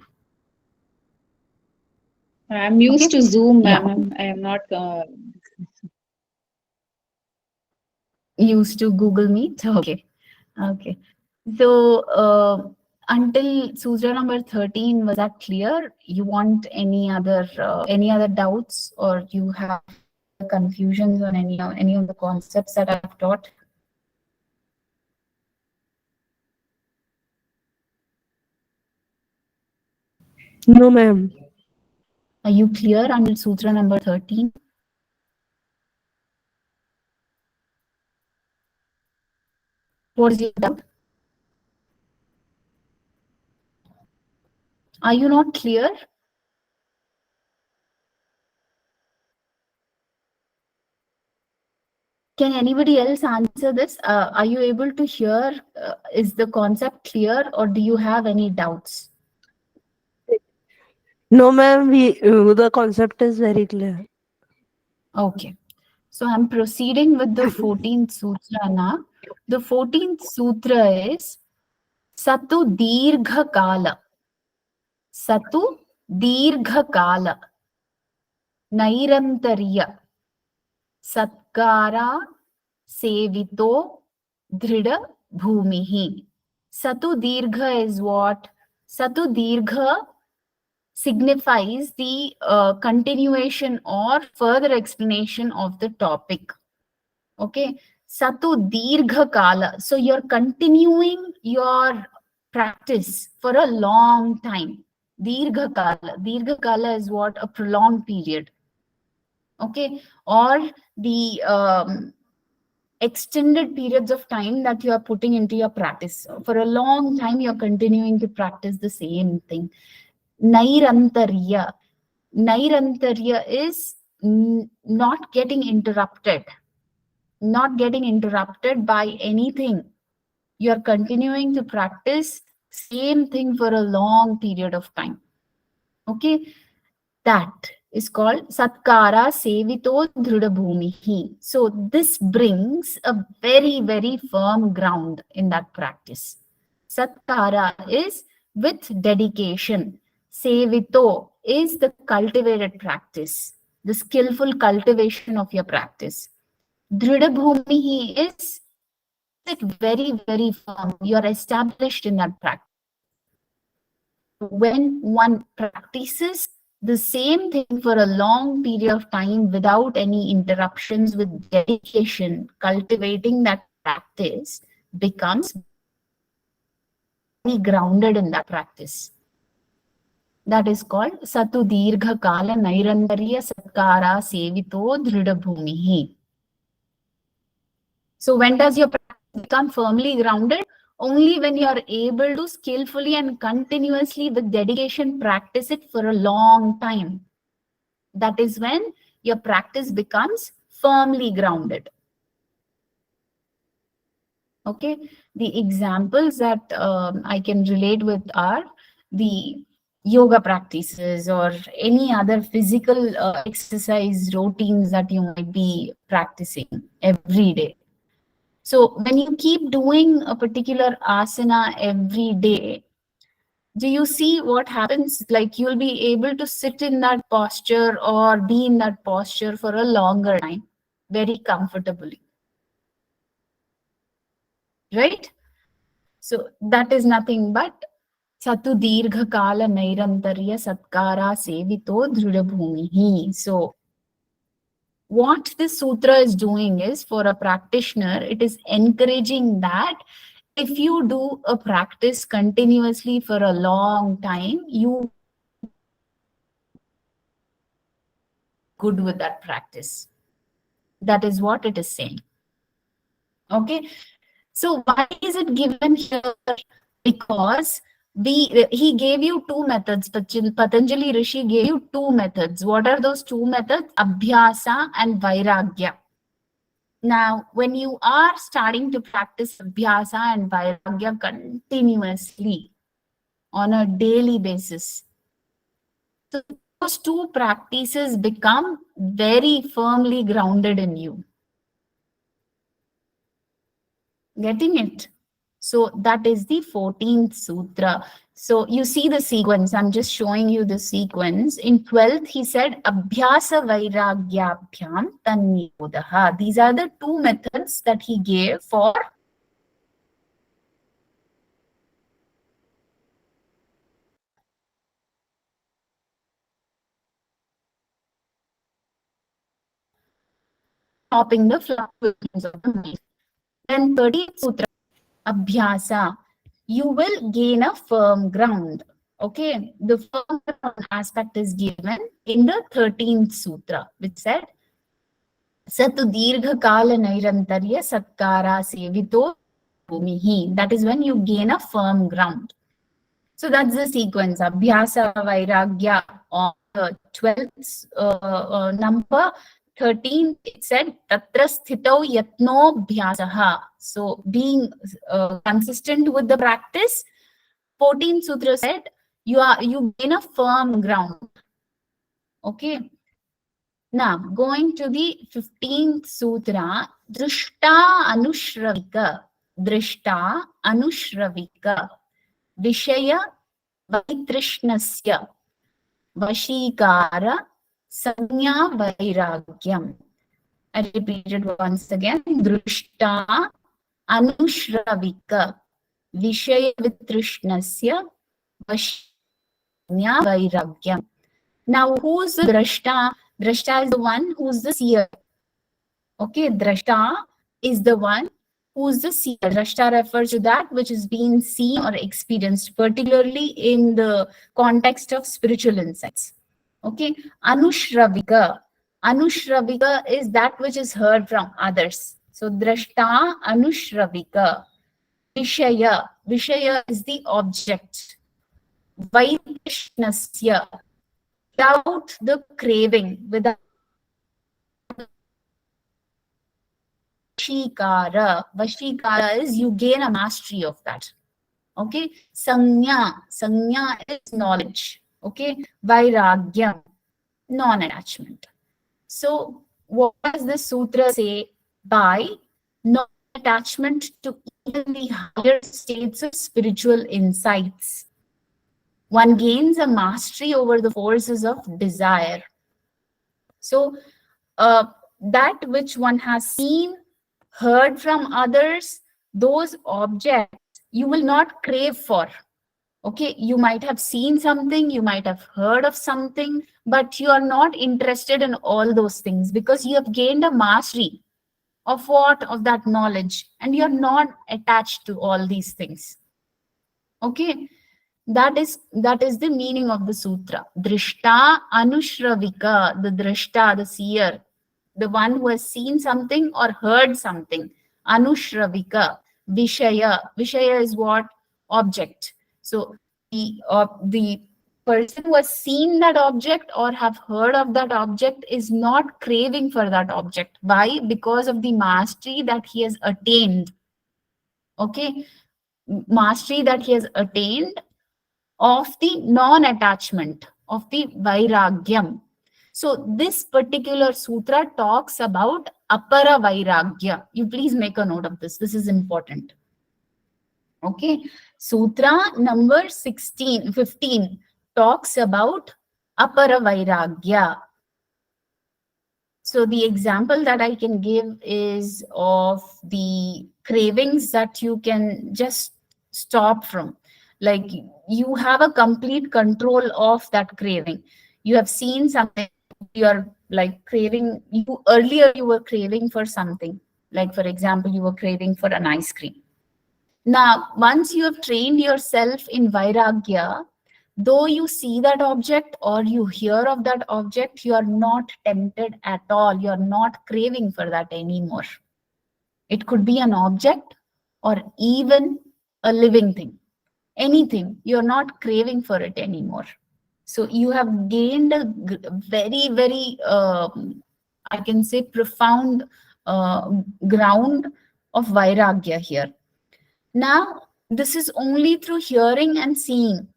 I'm used Okay. to Zoom, Yeah. ma'am. I am not. Used to Google Meet. Okay. Okay. So until Sutra number 13, was that clear? You want any other doubts, or you have confusions on any of the concepts that I've taught? No, ma'am. Are you clear until Sutra number 13? What is your doubt? Are you not clear? Can anybody else answer this? Are you able to hear? Is the concept clear, or do you have any doubts? No, ma'am. The concept is very clear. Okay. So I'm proceeding with the 14th sutra now. The 14th sutra is Satu Dirgha Kala. Satu Dirgha Kala. Nairantariya. Satkara Sevito Dhrida Bhumihi. Satu Dirgha is what? Satu Dirgha signifies the continuation or further explanation of the topic. Okay. Satu Dirgha Kala. So you're continuing your practice for a long time. Dirgha Kala. Dirgha Kala is what? A prolonged period. Okay. Or the extended periods of time that you are putting into your practice. For a long time, you're continuing to practice the same thing. Nairantarya. Nairantarya is not getting interrupted. Not getting interrupted by anything. You're continuing to practice same thing for a long period of time. Okay. That is called Satkara Sevito Dhrida Bhumihi. So this brings a very, very firm ground in that practice. Satkara is with dedication. Sevito is the cultivated practice, the skillful cultivation of your practice. Dhrida Bhumihi is it very, very firm. You're established in that practice. When one practices the same thing for a long period of time without any interruptions, with dedication, cultivating that practice becomes very grounded in that practice. That is called Satu Dirgha Kala Nairantarya Satkara Sevito Dhrida Bhumihi. So when does your practice become firmly grounded? Only when you are able to skillfully and continuously with dedication practice it for a long time. That is when your practice becomes firmly grounded. Okay, the examples that I can relate with are the yoga practices or any other physical exercise routines that you might be practicing every day. So when you keep doing a particular asana every day, do you see what happens? Like you'll be able to sit in that posture or be in that posture for a longer time, very comfortably. Right? So that is nothing but Satu Dirgha Kala Nairantarya Satkara Sevito Dhrida Bhumihi. So what this sutra is doing is, for a practitioner, it is encouraging that if you do a practice continuously for a long time, you good with that practice. That is what it is saying. Okay. So why is it given here? Because he gave you two methods. Patanjali Rishi gave you two methods. What are those two methods? Abhyasa and Vairagya. Now, when you are starting to practice Abhyasa and Vairagya continuously on a daily basis, so those two practices become very firmly grounded in you. Getting it? So that is the 14th sutra. So you see the sequence. I'm just showing you the sequence. In 12th, he said, Abhyasa Vairagyabhyam Tannirodha. These are the two methods that he gave for stopping the fluctuations of the mind. Then 13th Sutra, Abhyasa, you will gain a firm ground. Okay, the firm ground aspect is given in the 13th Sutra, which said, Satu Dirgha Kala Nairantarya Satkara Sevito Bhumihi. That is when you gain a firm ground. So that's the sequence. Abhyasa Vairagya on the 12th number. 13th, it said, Tatra Sthitau Yatno Bhyasaha. So being consistent with the practice. 14th Sutra said, you gain a firm ground. Okay. Now, going to the 15th Sutra, Drishta Anushravika. Drishta Anushravika. Vishaya Vaitrishnasya. Vashikara Sanya Vairagyam. I repeat it once again. Drishta Anushravika. Vishaya Vitrishnasya. Vashanya Vairagyam. Now, who's the Drashta? Drashta is the one who's the seer. Okay, Drashta is the one who's the seer. Drashta refers to that which is being seen or experienced, particularly in the context of spiritual insights. Okay, Anushravika. Anushravika is that which is heard from others. So, Drashta, Anushravika. Vishaya. Vishaya is the object. Vaitrishnasya. Without the craving, without Vashikara. Vashikara is you gain a mastery of that. Okay. Sanya. Sanya is knowledge. Okay. Vairagyam, non-attachment. So what does the sutra say? By non-attachment to even the higher states of spiritual insights, one gains a mastery over the forces of desire. So that which one has seen, heard from others, those objects you will not crave for. Okay, you might have seen something, you might have heard of something, but you are not interested in all those things because you have gained a mastery of what? Of that knowledge, and you're not attached to all these things. Okay. That is the meaning of the sutra. Drishta Anushravika, the drishta, the seer, the one who has seen something or heard something. Anushravika. Vishaya. Vishaya is what? Object. So the person who has seen that object or have heard of that object is not craving for that object. Why? Because of the mastery that he has attained. Okay. Mastery that he has attained of the non-attachment, of the vairagyam. So this particular sutra talks about apara vairagya. You please make a note of this. This is important. Okay. Sutra number 15 talks about apara vairagya. So the example that I can give is of the cravings that you can just stop from. Like you have a complete control of that craving. You have seen something, you are like craving, earlier you were craving for something. Like for example, you were craving for an ice cream. Now, once you have trained yourself in vairagya, though you see that object or you hear of that object, you are not tempted at all. You are not craving for that anymore. It could be an object or even a living thing. Anything, you're not craving for it anymore. So you have gained a very, very, I can say, profound ground of vairagya here. Now, this is only through hearing and seeing.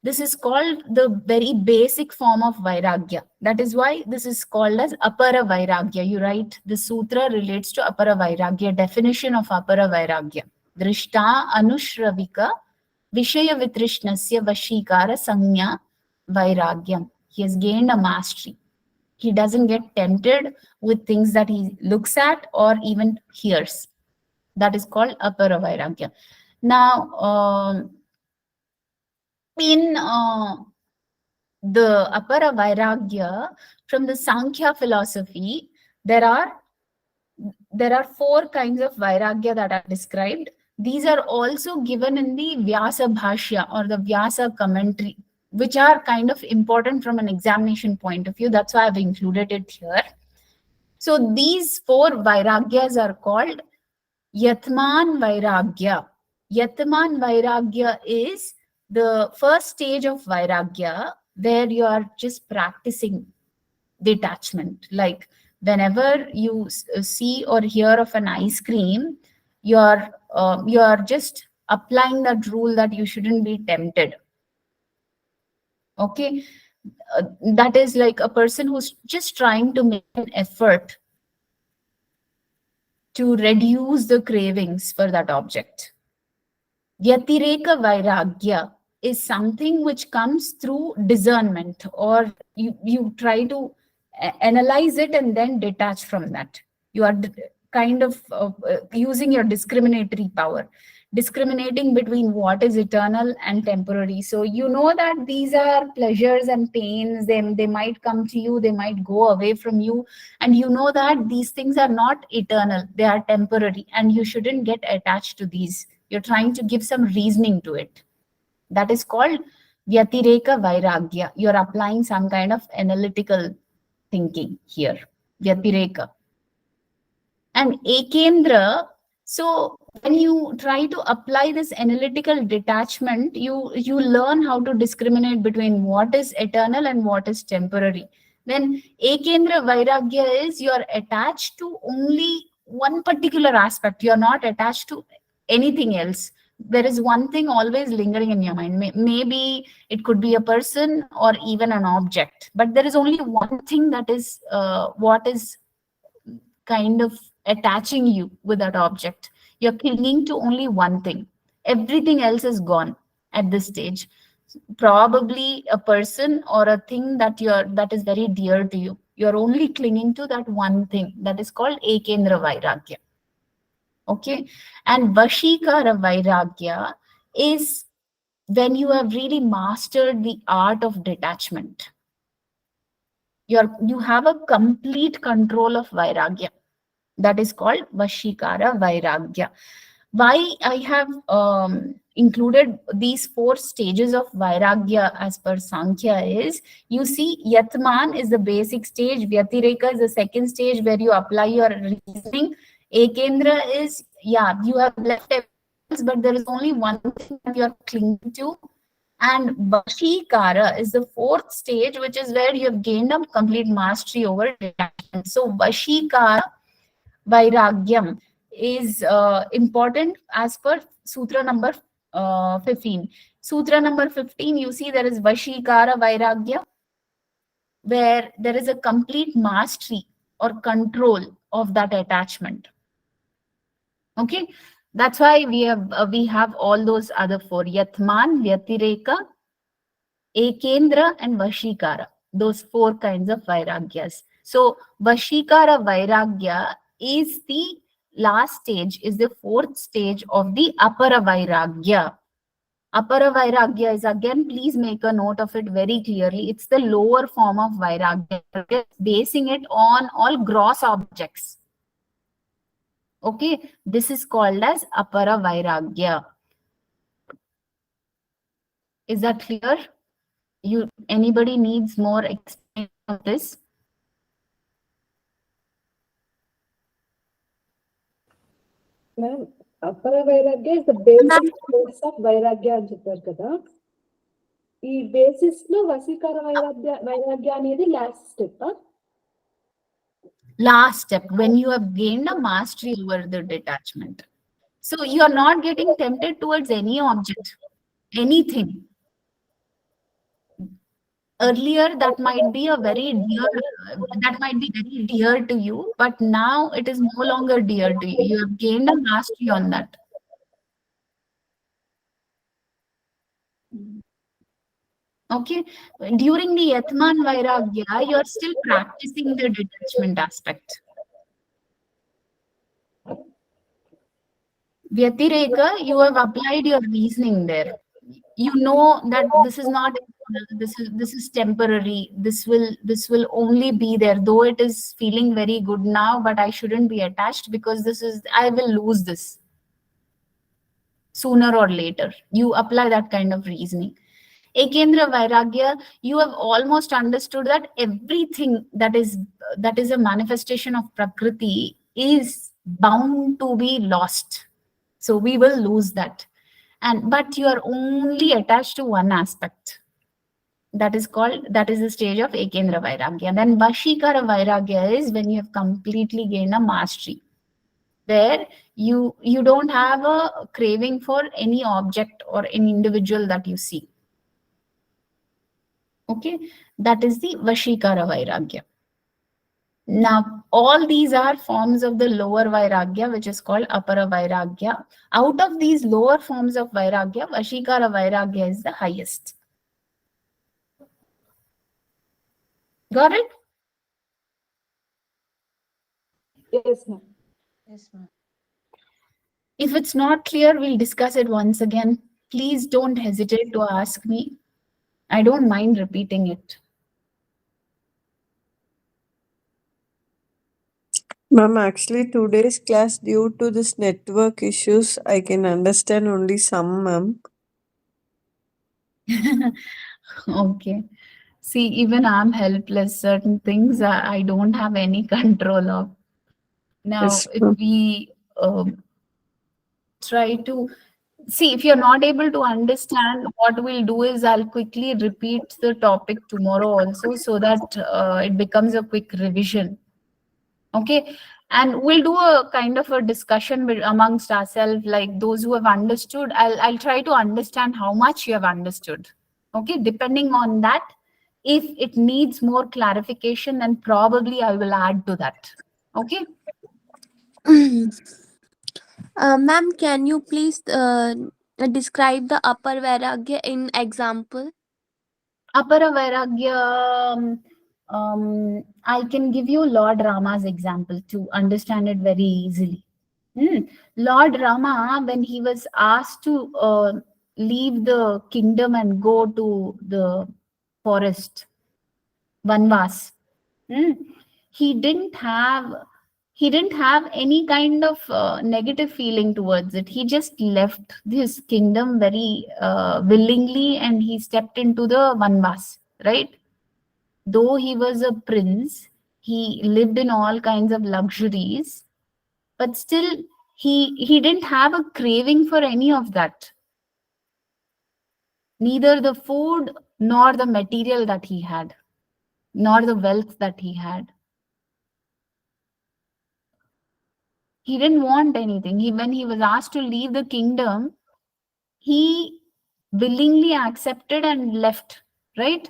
This is called the very basic form of vairagya. That is why this is called as apara vairagya. You write, the sutra relates to apara vairagya, definition of apara vairagya. Drishta Anushravika. Vishaya Vitrishnasya Vashikara Sanya Vairagyam. He has gained a mastery. He doesn't get tempted with things that he looks at or even hears. That is called Apara Vairagya. Now, in the Apara Vairagya, from the Sankhya philosophy, there are 4 kinds of Vairagya that are described. These are also given in the Vyasa Bhashya or the Vyasa commentary, which are kind of important from an examination point of view. That's why I've included it here. So these 4 Vairagyas are called Yatman Vairagya. Yatman Vairagya is the first stage of Vairagya where you are just practicing detachment. Like whenever you see or hear of an ice cream, you are just applying that rule that you shouldn't be tempted. Okay, that is like a person who's just trying to make an effort to reduce the cravings for that object. Vyatireka Vairagya is something which comes through discernment, or you try to analyze it and then detach from that. You are kind of using your discriminatory power, discriminating between what is eternal and temporary. So you know that these are pleasures and pains, they might come to you, they might go away from you, and you know that these things are not eternal, they are temporary, and you shouldn't get attached to these. You're trying to give some reasoning to it. That is called Vyatireka Vairagya. You're applying some kind of analytical thinking here. Vyatireka. And Ekendra, so when you try to apply this analytical detachment, you learn how to discriminate between what is eternal and what is temporary. Then Ekendra Vairagya is you're attached to only one particular aspect. You're not attached to anything else. There is one thing always lingering in your mind. Maybe it could be a person or even an object, but there is only one thing that is what is kind of attaching you with that object. You're clinging to only one thing. Everything else is gone at this stage. Probably a person or a thing that is very dear to you. You're only clinging to that one thing. That is called Ekendra Vairagya. Okay, and Vashikara Vairagya is when you have really mastered the art of detachment. You have a complete control of Vairagya. That is called Vashikara Vairagya. Why I have included these 4 stages of Vairagya as per Sankhya is, you see, Yatman is the basic stage, Vyatireka is the second stage where you apply your reasoning, Ekendra is, you have left everything else, but there is only one thing that you are clinging to. And Vashikara is the 4th stage, which is where you have gained a complete mastery over detachment. So Vashikara Vairagyam is important as per Sutra number 15. Sutra number 15, you see there is Vashikara Vairagya, where there is a complete mastery or control of that attachment. Okay, that's why we have all those other 4: Yatman, Vyatireka, Ekendra, and Vashikara. Those 4 kinds of Vairagyas. So Vashikara Vairagya is the last stage, is the 4th stage of the Apara Vairagya. Apara Vairagya is, again, please make a note of it very clearly. It's the lower form of Vairagya, basing it on all gross objects. Okay, this is called as Apara Vairagya. Is that clear? Anybody needs more explanation of this? Ma'am, Apara Vairagya is the basic course of Vairagya అని చెప్పారు కదా. ఈ basis లో వశీకర వైరాగ్య అనేది last step. Last step, when you have gained a mastery over the detachment. So you are not getting tempted towards any object, anything. Earlier, that might be very dear to you, but now it is no longer dear to you. You have gained a mastery on that. Okay, during the Yatman Vairagya, you're still practicing the detachment aspect. Vyatireka, you have applied your reasoning there. You know that this is not eternal, this is temporary. This will only be there, though it is feeling very good now, but I shouldn't be attached because I will lose this sooner or later. You apply that kind of reasoning. Ekendra Vairagya, you have almost understood that everything that is a manifestation of Prakriti is bound to be lost. So we will lose that. But you are only attached to one aspect. That is the stage of Ekendra Vairagya. Then Vashikara Vairagya is when you have completely gained a mastery. There you don't have a craving for any object or any individual that you see. Okay, that is the Vashikara Vairagya. Now, all these are forms of the lower Vairagya, which is called Apara Vairagya. Out of these lower forms of Vairagya, Vashikara Vairagya is the highest. Got it? Yes, ma'am. Yes, ma'am. If it's not clear, we'll discuss it once again. Please don't hesitate to ask me. I don't mind repeating it. Ma'am, actually today's class, due to this network issues, I can understand only some, ma'am. Okay. See, even I'm helpless. Certain things I don't have any control of. Now, Yes, if ma'am. we try to see, if you're not able to understand, what we'll do is I'll quickly repeat the topic tomorrow also, so that it becomes a quick revision. Okay, and we'll do a kind of a discussion amongst ourselves, like those who have understood. I'll try to understand how much you have understood. Okay, depending on that, if it needs more clarification, then probably I will add to that. Okay. Ma'am, can you please describe the upper Vairagya in example? Apara Vairagya, I can give you Lord Rama's example to understand it very easily. Lord Rama, when he was asked to leave the kingdom and go to the forest, Vanvas, he didn't have any kind of negative feeling towards it. He just left his kingdom very willingly, and he stepped into the Vanvas, right? Though he was a prince, he lived in all kinds of luxuries, but still he didn't have a craving for any of that, neither the food nor the material that he had, nor the wealth that he had. He didn't want anything. When he was asked to leave the kingdom, he willingly accepted and left, right?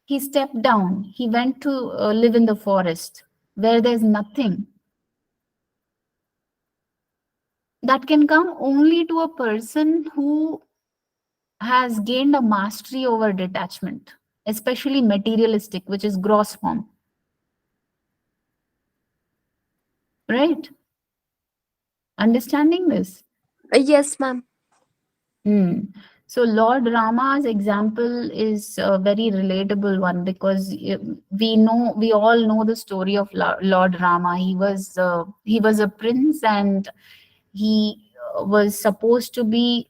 He stepped down. He went to live in the forest where there's nothing. That can come only to a person who has gained a mastery over detachment, especially materialistic, which is gross form. Right? Understanding this? Yes, ma'am. So Lord Rama's example is a very relatable one, because we all know the story of Lord Rama. He was a prince, and he was supposed to be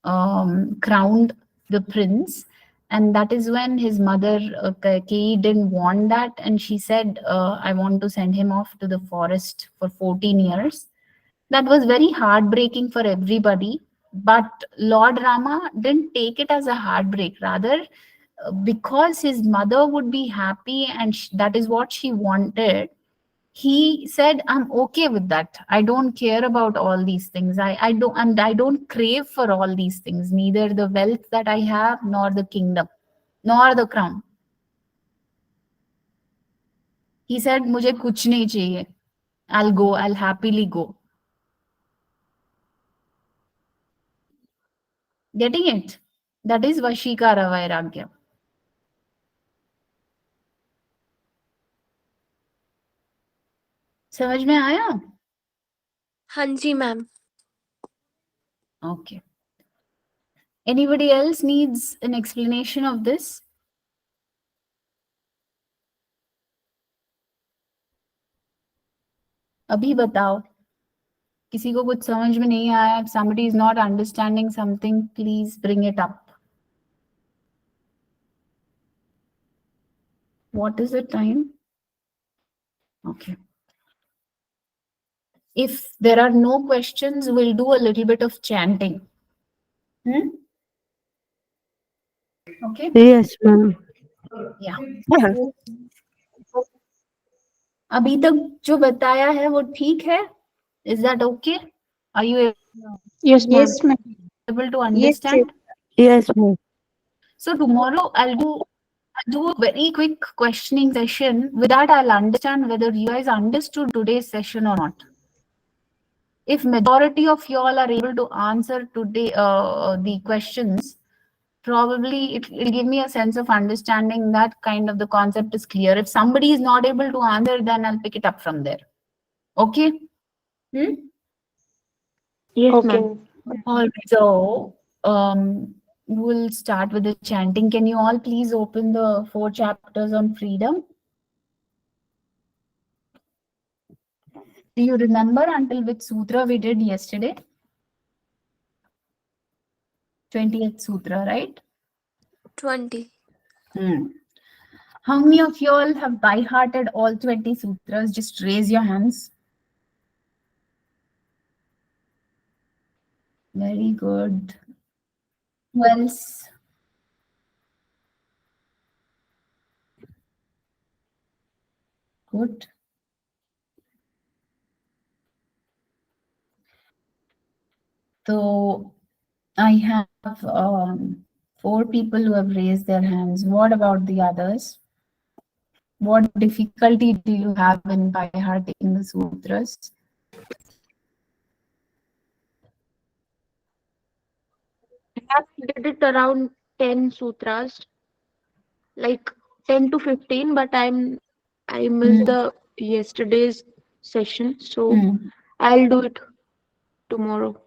crowned the prince, and that is when his mother Kaikeyi didn't want that, and she said, I want to send him off to the forest for 14 years. That was very heartbreaking for everybody, but Lord Rama didn't take it as a heartbreak. Rather, because his mother would be happy, and that is what she wanted, he said, I'm okay with that. I don't care about all these things. I don't crave for all these things, neither the wealth that I have, nor the kingdom, nor the crown. He said, mujhe kuch nahi chahiye. I'll happily go. Getting it? That is Vashikara Vairagya. समझ में आया? हाँ जी ma'am. Okay. Anybody else needs an explanation of this? अभी बताओ. किसी को कुछ समझ में नहीं आया? If somebody is not understanding something, please bring it up. What is the time? Okay. If there are no questions, we'll do a little bit of chanting. Okay? Yes, ma'am. Yeah. अभी तक जो बताया है वो ठीक है? Is that okay? Are you Yes, ma'am. Yes, ma'am. able to Yes, understand? Yes, ma'am. So tomorrow I'll do a very quick questioning session. With that, I'll understand whether you guys understood today's session or not. If majority of y'all are able to answer today the questions, probably it'll give me a sense of understanding that kind of the concept is clear. If somebody is not able to answer, then I'll pick it up from there. Okay? Yes, Okay. ma'am. All right. So we'll start with the chanting. Can you all please open the 4 chapters on freedom? Do you remember until which sutra we did yesterday? 20th sutra, right? 20. How many of you all have by-hearted all 20 sutras? Just raise your hands. Very good. Who else? Good. So I have 4 people who have raised their hands. What about the others? What difficulty do you have in by-hearting the sutras? I did it around 10 sutras, like 10 to 15, but I missed the yesterday's session, so I'll do it tomorrow.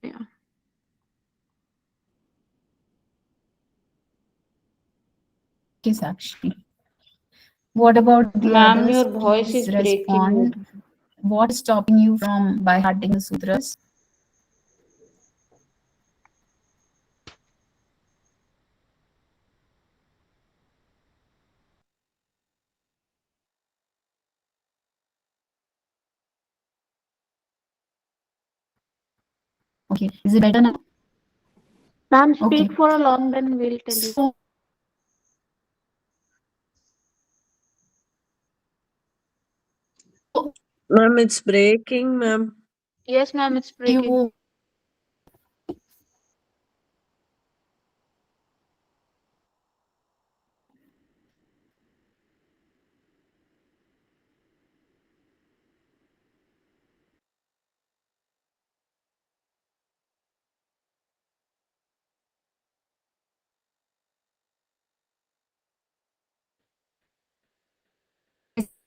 Yeah. Okay, Sakshi. What about the Ma'am, others? your voice Please is breaking. respond. What is stopping you from by-hearting the sutras? Okay, is it better now? Ma'am, speak Okay. for a long, then we'll tell you. So, Ma'am, it's breaking, ma'am. Yes, ma'am, it's breaking.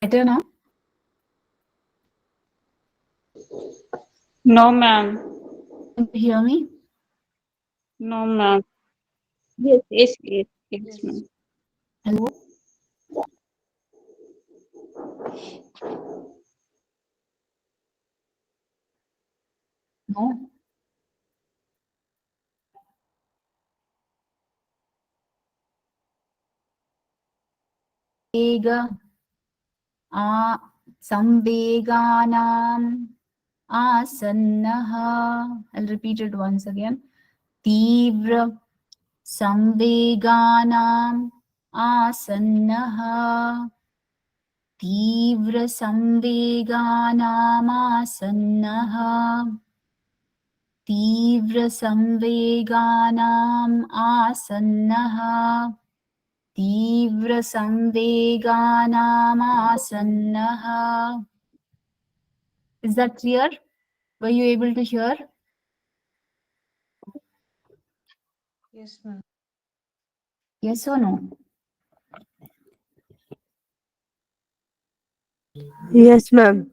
you better now? No, ma'am. Can you hear me? No, ma'am. Yes, ma'am. Hello? No? Vega samveganam asannaha. I'll repeat it once again. Tivra samveganam asannaha. Tivra samveganam asannaha. Tivra samveganam asannaha. तीव्र संवेगानामासन्नः. Is that clear? Were you able to hear? Yes, ma'am. Yes or no? Yes, ma'am.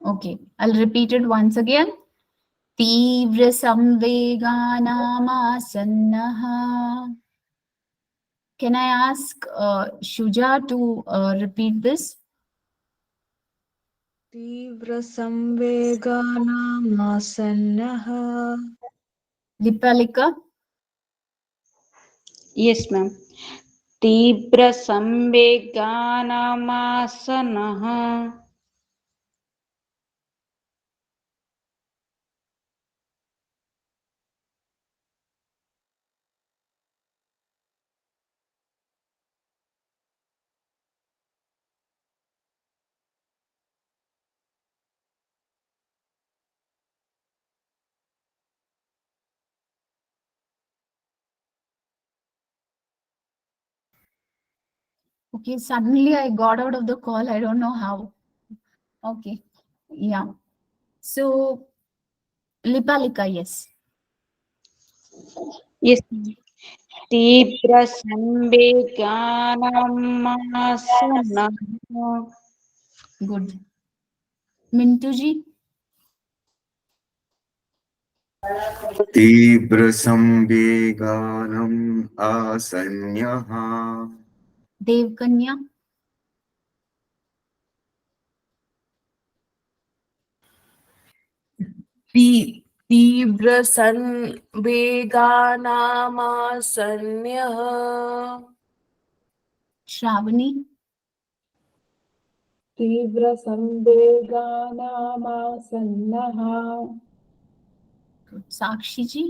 Okay, I'll repeat it once again. Tivra samveganamasannaha. Can I ask Shuja to repeat this? तीव्रसंवेगानामासन्नः Dipalika? Yes, ma'am. तीव्रसंवेगानामासनः Okay, suddenly I got out of the call. I don't know how. Okay, yeah. So, Lipalika, yes. Yes, ma'am. तीव्रसंवेगानामासनः Good. Mintuji? तीव्रसंवेगानम् आसन्यः Devkanya? तीव्रसंवेगानामासन्यः Shravani? तीव्रसंवेगानामासन्नः Sakshiji?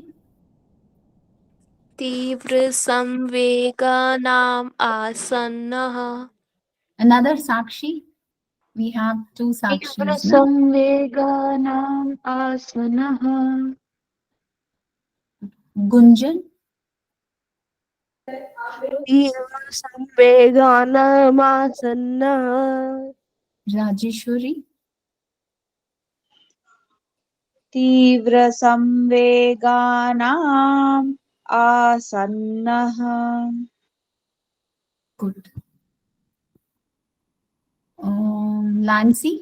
तीव्र संवेगानाम् आसन्नः Another Sakshi? We have two तीव्र Sakshis, na? संवेगानाम् आसनः Gunjan? तीव्रसंवेगानामासन्नः Rajeshwari? तीव्रसंवेगानाम् आसन्नः Good. Lancy?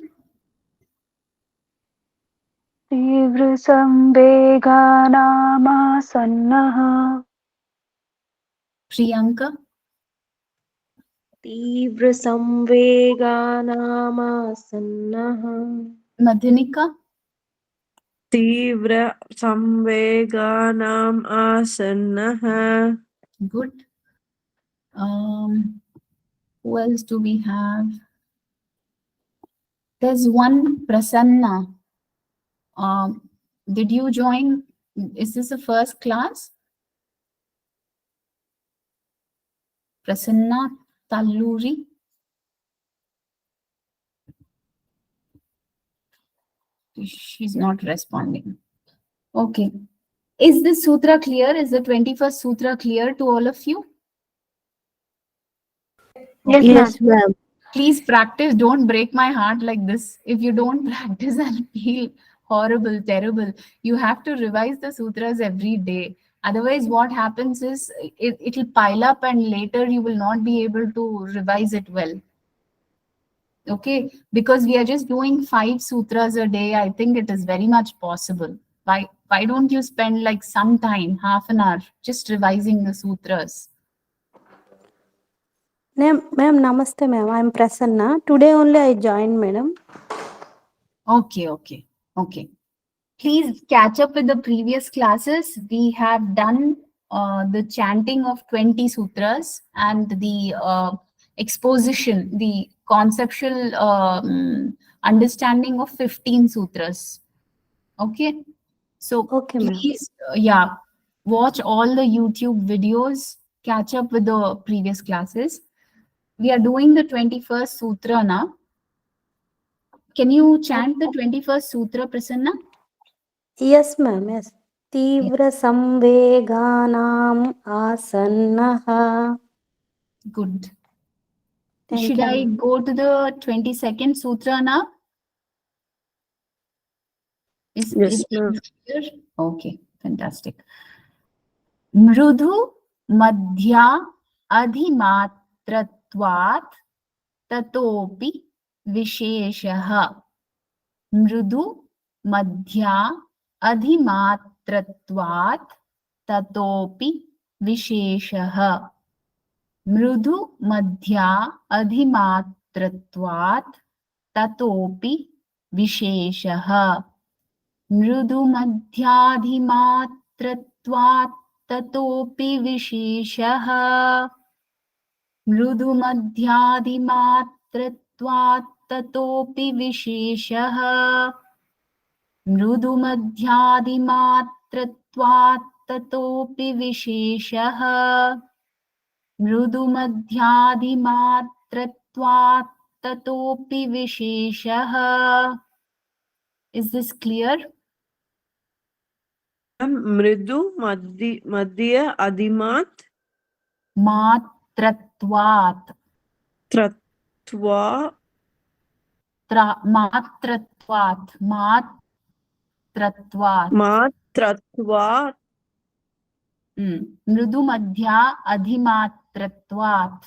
तीव्रसंवेगानामासन्नः Priyanka? तीव्रसंवेगानामासन्नः Madhunika? तीव्रसंवेगानाम् आसन्नः Good. Who else do we have? There's one Prasanna. Did you join? Is this a first class? Prasanna Talluri? She's not responding. Okay. Is this sutra clear? Is the 21st sutra clear to all of you? Yes, Yes, ma'am. ma'am. Please practice. Don't break my heart like this. If you don't practice, I'll feel horrible, terrible. You have to revise the sutras every day. Otherwise, what happens is it'll pile up and later you will not be able to revise it well. Okay, because we are just doing 5 sutras a day. I think it is very much possible. Why don't you spend like some time, half an hour, just revising the sutras? Ma'am, namaste, ma'am. I'm Prasanna. Today only I joined, madam. Okay. Please catch up with the previous classes. We have done the chanting of 20 sutras and the exposition, the conceptual understanding of 15 sutras. Okay. So Okay, ma'am. please, watch all the YouTube videos, catch up with the previous classes. We are doing the 21st sutra now. Can you chant the 21st sutra, Prasanna? Yes, ma'am. Yes. Tivra samveganam asannaha. Good. Thank Should you, I ma'am. go to the 22nd sutra now? Is Yes, it ma'am. clear? Okay, fantastic. मृदु मध्या अधिमात्रत्वात् ततोपि विशेषः। मृदु मध्या अधिमात्रत्वात् ततोपि विशेषः। मृदु मध्या अधिमात्रत्वात् ततोपि विशेषः। मृदु मध्याधिमात्रत्वात् ततोपि विशेषः। मृदु मध्याधिमात्रत्वात् ततोपि विशेषः। मृदु मध्याधिमात्रत्वात् ततोपि विशेषः। मृदु मध्याधिमात्रत्वात् ततोपि विशेषः। Is this clear? मृदु मध्य अधिमात् मात्रत्वात् मात्रत्वात् मात्रत्वात् मृदु मध्या अधिमात्रत्वात्।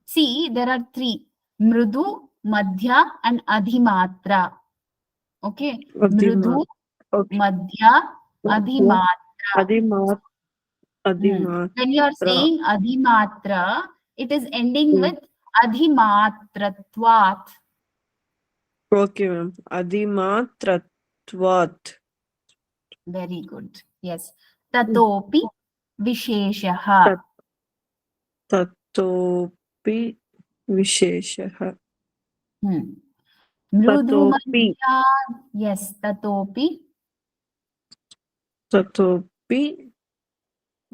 See, there are three: mrudu, madhya, and adhimatra. Okay, mrudu, madhya, adhimatra. When you are saying adhimatra, it is ending with adhimatratvat. Okay, ma'am. Adimatratvat. Very good. Yes. Tatopi visheshaha. Tatopi visheshaha. Mrudu madhya. Yes. Tatopi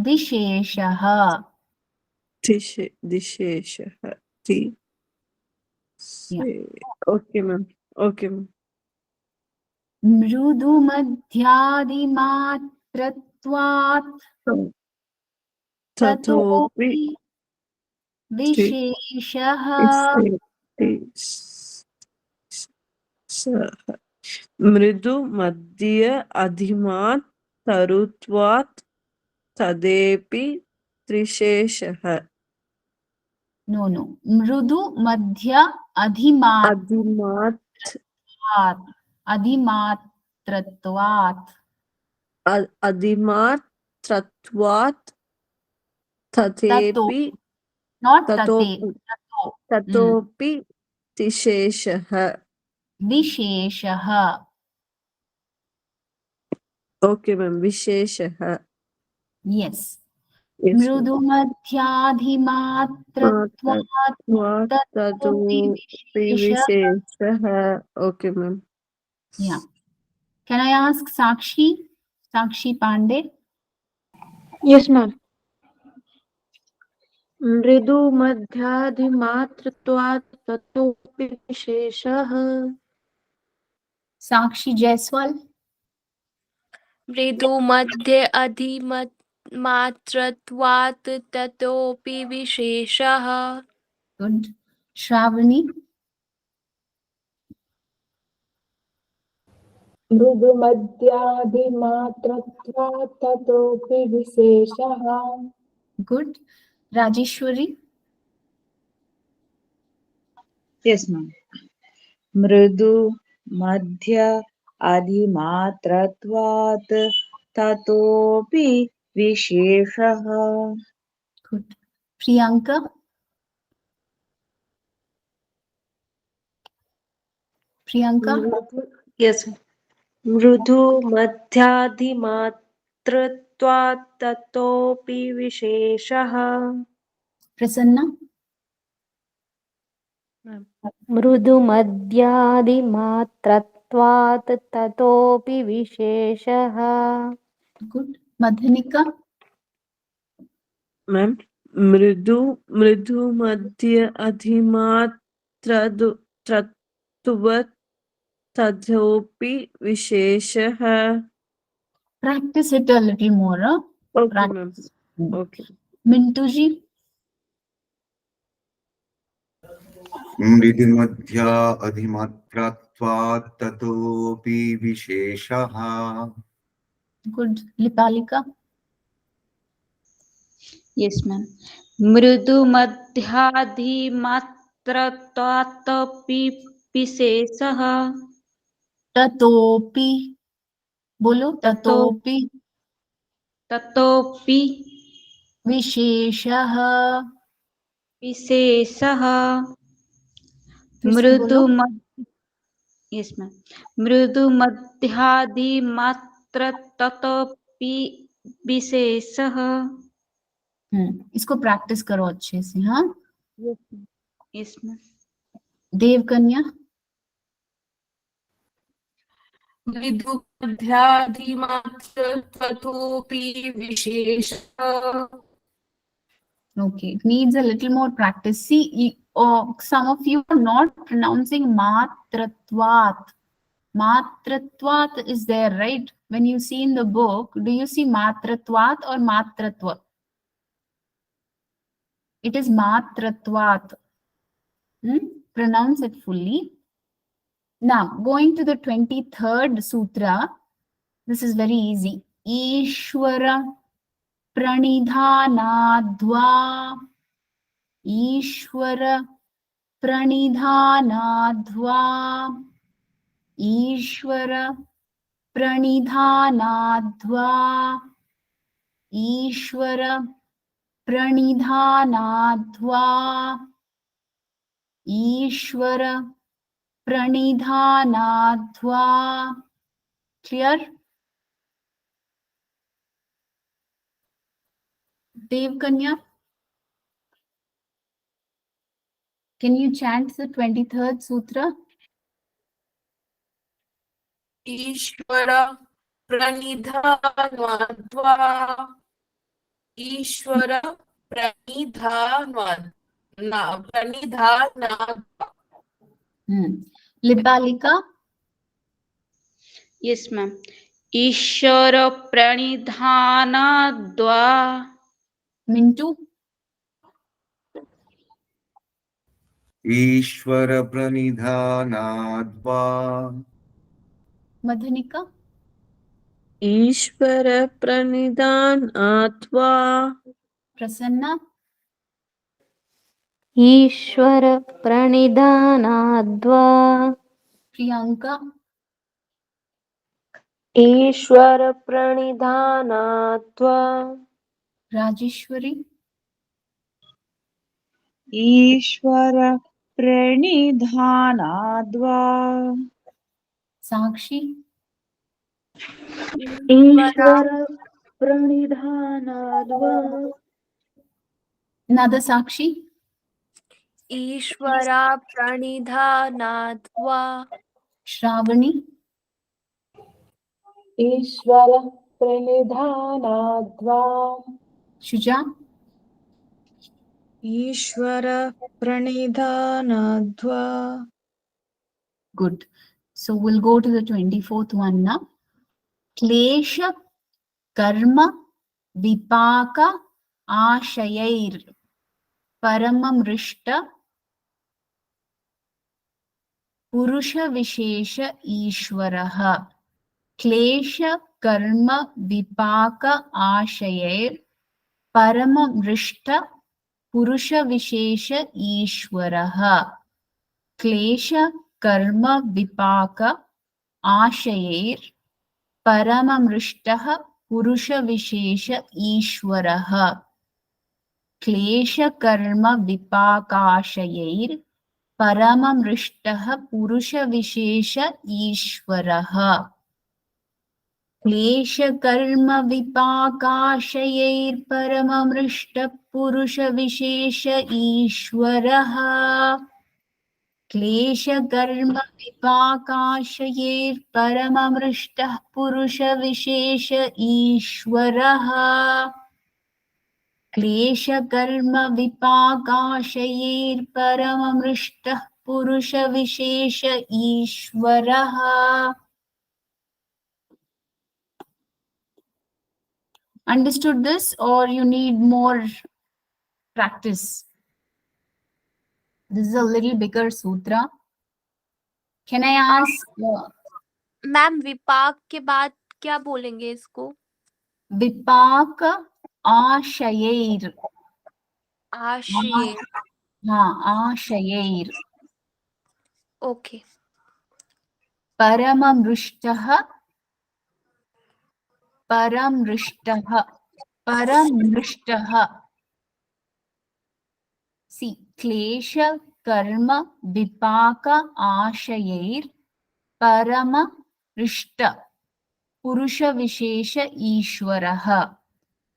visheshaha. Disheshaha. Okay, ma'am. Okay, ma'am. Mrudu madhyadimatratvat tatopi visheshaha. Mridu madhya adhimat tarutvat tadepi trisheshaha. No. Mrudu madhya adhimatratvat. Adimatratvat tatepi not tatopi tisheshaha. Visheshaha. Okay, ma'am. Visheshaha. Yes. Mrudu madhyadhimatratvat tatopi visheshaha. Okay, ma'am. Yeah. Can I ask Sakshi Pandey? Yes, ma'am. मृदु मध्याधिमात्रत्वात् ततोपि विशेषः. Sakshi Jaiswal? मृदु मध्य अधिमात्रत्वात् ततोपि विशेषः. Good. Shravani? मृदु मध्याधिमात्रत्वात् ततोपि विशेषः. Good. Rajeshwari? Yes, ma'am. Mridu madhya अधिमात्रत्वात् ततोपि विशेषः. Good. Priyanka? Yes. मृदु मध्याधिमात्रत्वात् ततोपि विशेषः. Prasanna? मृदु मध्यादिमात्रत्वात् ततोपि विशेषः. Good. Madhanika? Ma'am, mridu madhya adhimatratvat tadhopi visheshaha. Practice it a little more. Huh? Okay, ma'am. Okay. Mintuji? मृदु मध्या अधिमात्रत्वात् ततोपि विशेषः. Good. Lipalika. Yes, ma'am. Mridu madhyadhi matratapi विशेषः Tatopi. Bolo. ततो Tatopi. ततोपि Visheshah. विशेषः फिर से मृदु बोलो. यस मैम मृदु मध्यादि मात्र ततोपि विशेषः इसको प्रैक्टिस करो अच्छे से. हाँ. यस मैम देवकन्या. मृदुमध्याधिमात्रत्वतोऽपि विशेषः. Okay, it needs a little more practice. See, some of you are not pronouncing matratvat. Matratvat is there, right? When you see in the book, do you see matratvat or matratva? It is matratvat. Pronounce it fully. Now, going to the 23rd sutra, this is very easy. Ishwara pranidhanadva. Ishwara pranidhanadva. Ishwara pranidhanadva. Ishwara pranidhanadva. Ishwara pranidhanadva. Clear? Devkanya, can you chant the 23rd sutra? ईश्वर प्रणिधान्वा ईश्वर प्रणिधान Lipalika, yes ma'am ईश्वर प्रणिधानाद्वा Mintu, ईश्वर प्रणिधानाद्वा Madhanika, ईश्वर प्रणिधान अथवा Prasanna, ईश्वर प्रणिधानाद्वा Priyanka, ईश्वर प्रणिधानात्वा Rajeshwari, ईश्वर प्रणिधानाद्वा Sakshi, ईश्वर प्रणिधानाद्वा another Sakshi, ईश्वरा प्रणिधानाद्वा Shravani, Ishwar प्रणिधानाद्वा Shuja, Ishwar प्रणिधानाद्वा good. So we'll go to the 24th one now. Klesha karma vipaka ashayair paramam rishta purusha vishesha ishwaraha. Klesha karma vipaka ashayair paramam rishta purusha vishesha ishwaraha. Klesha karma vipaka आशयैर परममृष्टः पुरुषविशेष ईश्वरः. क्लेशकर्म विपाकाशयैर परममृष्टः पुरुषविशेष ईश्वरः. क्लेशकर्म विपाकाशयैर परममृष्टः पुरुषविशेष ईश्वरः. क्लेशकर्म विपाकाशयैर परममृष्टः पुरुषविशेष ईश्वरः. क्लेशकर्म विपाकाशयैर परममृष्टः पुरुषविशेष ईश्वरः. Understood this, or you need more practice? This is a little bigger sutra. Can I ask? Ma'am विपाक के बाद क्या बोलेंगे इसको? विपाक आशयैर। आशय। हाँ, आशयैर। ओके। परममृष्टः, परमृष्टः, परमृष्टः। सी क्लेश कर्म विपाक आशयैर परमृष्ट पुरुष विशेष ईश्वरः.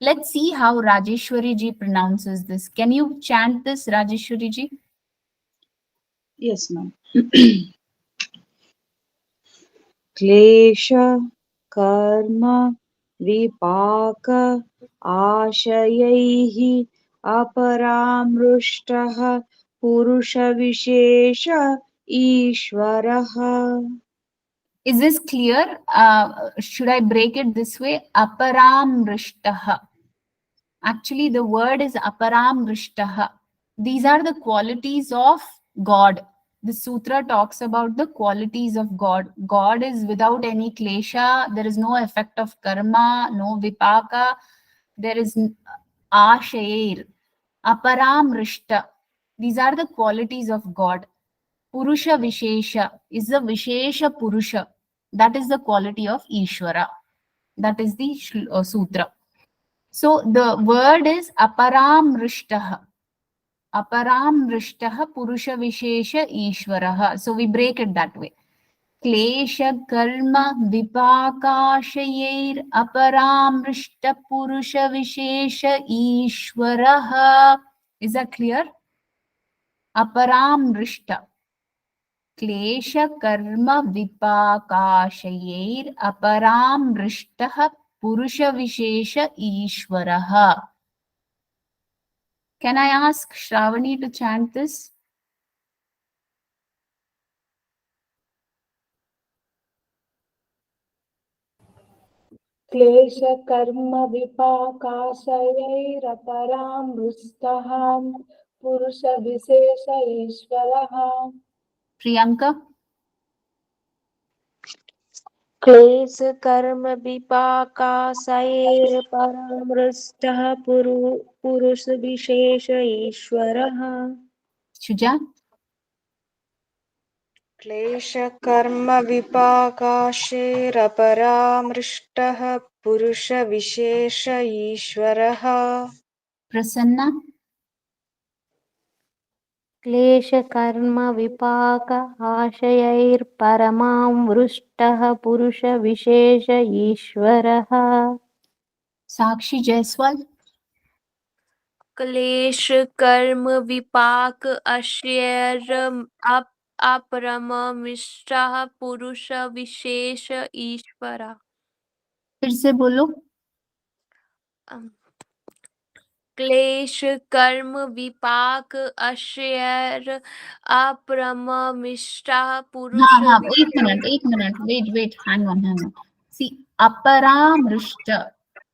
Let's see how Rajeshwari ji pronounces this. Can you chant this, Rajeshwari ji? Yes, ma'am. क्लेश कर्म विपाक आशयैः अपरामृष्टः पुरुषविशेष ईश्वरः. Is this clear? Should I break it this way? Aparamrishtah. Actually, the word is aparamrishtah. These are the qualities of God. The sutra talks about the qualities of God. God is without any klesha. There is no effect of karma, no vipaka. There is ashair, aparamrishta. These are the qualities of God. Purusha Vishesha is the Vishesha Purusha. That is the quality of Ishvara. That is the sutra. So the word is Aparamrishtaha. Aparamrishtaha Purusha Vishesha Ishvaraha. So we break it that way. Klesha Karma Vipakashayer Aparamrishta Purusha Vishesha Ishvaraha. Is that clear? Aparamrishta. क्लेश कर्म विपाकाशयैर अपरामृष्टः पुरुष विशेष ईश्वरः. Can I ask Shravani to chant this? क्लेश कर्म विपाकाशयैरपरामृष्टः पुरुष विशेष ईश्वरः. Priyanka? क्लेश कर्म विपाकाशयैरपरामृष्टः पुरुष विशेष ईश्वरः. Shuja? क्लेशकर्म विपाकाशेरपरामृष्टः पुरुषविशेष ईश्वरः. Prasanna? क्लेशकर्म विपाक आशयैर्परमां पुरुष विशेष ईश्वरः. Sakshi Jaiswal? क्लेश कर्म विपाक आशयर अपरममिष्टः पुरुष विशेष ईश्वरा. फिर से बोलो. क्लेश कर्म विपाक आशयर अपरममिष्टः पुरुष हाँ, एक minute. Wait. Hang on. See, अपरामृष्ट.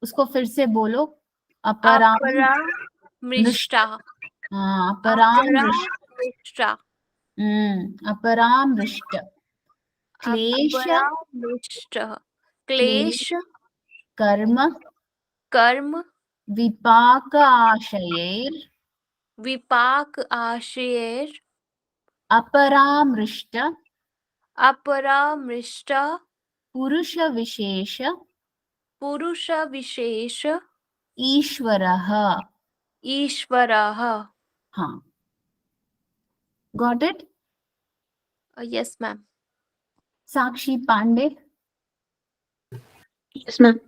उसको फिर से बोलो. अपरामृष्टः. अपरामृष्ट. अपरामृष्ट. क्लेश कर्म विपाक आशयैर अपरामृष्ट पुरुष विशेष ईश्वरः. हाँ. Got it? Yes, ma'am. Sakshi Pandey? Yes, ma'am.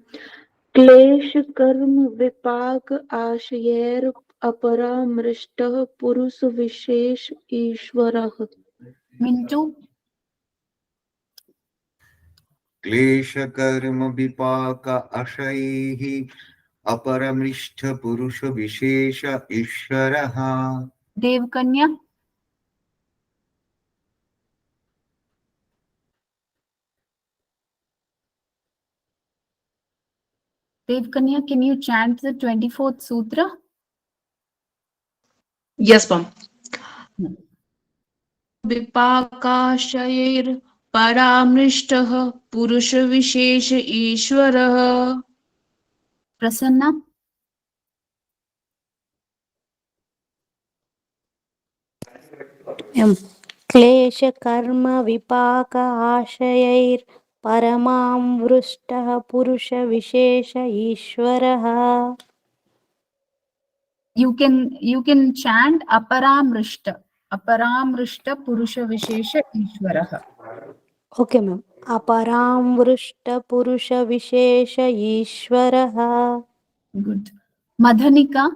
क्लेश कर्म विपाक आशयैर अपरामृष्टः पुरुष विशेष ईश्वरः. Mintu? क्लेशकर्म विपाक अशैः अपरमृष्ट पुरुष विशेष ईश्वरः. Devkanya? Devkanya, can you chant the 24th sutra? Yes, ma'am. विपाकाशयैर परामृष्टः पुरुषविशेष ईश्वरः। Prasanna? क्लेशकर्म विपाक आशयैर् परमामृष्टः पुरुषविशेष ईश्वरः. You can chant aparamrishta. Aparamrishta purusha vishesha ishvaraha. Okay, ma'am. अपरामृष्ट पुरुष विशेष ईश्वरः. Good. Madhanika?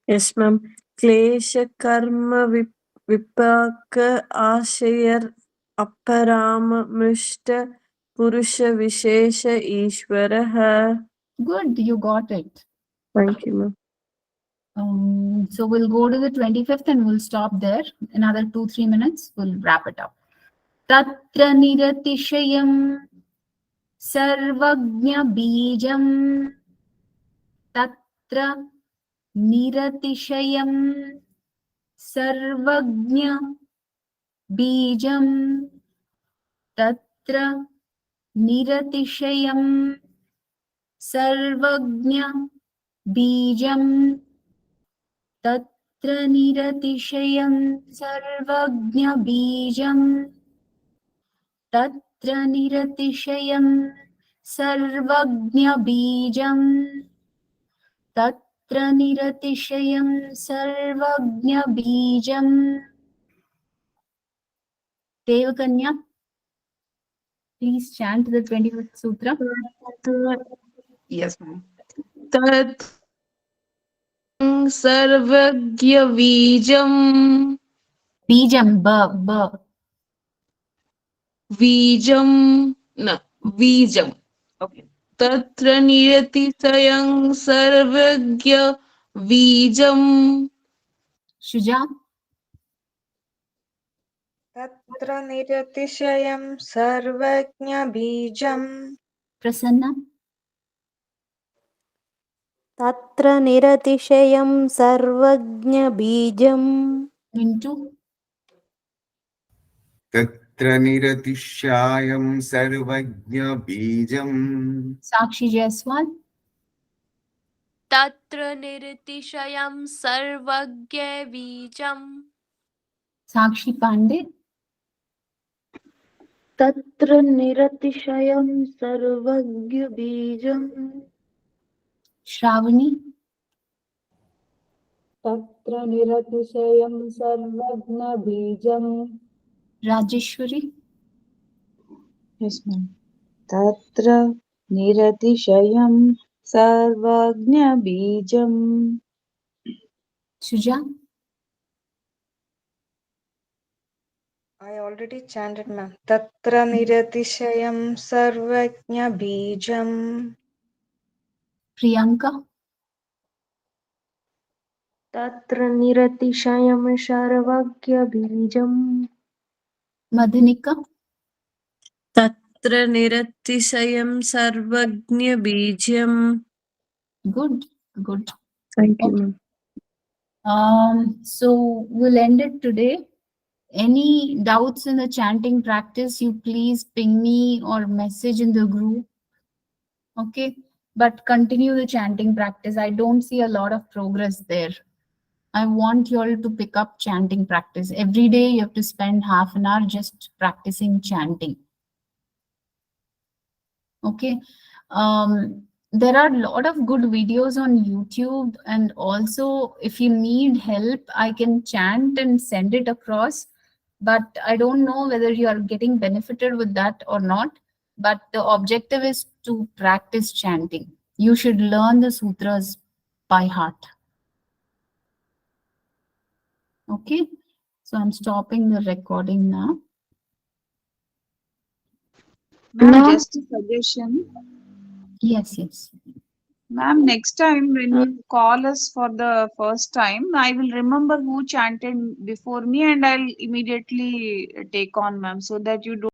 Yes, ma'am. Klesha karma vipaka ashayar aparama mrishta purusha vishesha ishvaraha. Good, you got it. Thank you, ma'am. So we'll go to the 25th and we'll stop there. Another 2-3 minutes, we'll wrap it up. Tatra niratishayam sarvagnya bijam. Tatra niratishayam sarvagnya bijam. Tatra niratishayam sarvagnya bijam. Tatra niratishayam sarvagnya bijam. Tatra niratishayam sarvagnya bijam. Tatra niratishayam sarvagnya bijam. Devakanya, please chant the 25th sutra. Yes, ma'am. Tat सर्वज्ञ बीजम् Bijam, बीजम् न बीजम् okay. तत्र निरतिशयं सर्वज्ञ बीजम्. Shuja? तत्र निरतिशयं सर्वज्ञबीजम्. Prasanna? तत्र निरतिशयं सर्वज्ञबीजम्. Mintu? तत्र निरतिशयं सर्वज्ञ बीजम्. Sakshi Jaiswal? तत्र निरतिशयं सर्वज्ञ बीजम्. Sakshi Pandey? तत्र निरतिशयं सर्वज्ञबीजम्. Shravani? तत्र निरतिशयं सर्वज्ञबीजम्. Rajeshwari? Yes, ma'am. Tatra niratishayam sarvagnya bijam. Shuja? I already chanted, ma'am. Tatra niratishayam sarvajñabijam. Priyanka? तत्र निरतिशयं सर्वज्ञबीजम्. Madhanika? Tatra niratishayam sarvagnya bijam. Good, good. Thank you, Okay. ma'am. So we'll end it today. Any doubts in the chanting practice, you please ping me or message in the group. Okay, but continue the chanting practice. I don't see a lot of progress there. I want you all to pick up chanting practice. Every day you have to spend half an hour just practicing chanting. Okay. There are a lot of good videos on YouTube, and also if you need help, I can chant and send it across. But I don't know whether you are getting benefited with that or not. But the objective is to practice chanting. You should learn the sutras by heart. Okay, so I'm stopping the recording now. Ma'am, just a suggestion. Yes, yes. Ma'am, next time when you call us for the first time, I will remember who chanted before me and I'll immediately take on, ma'am, so that you don't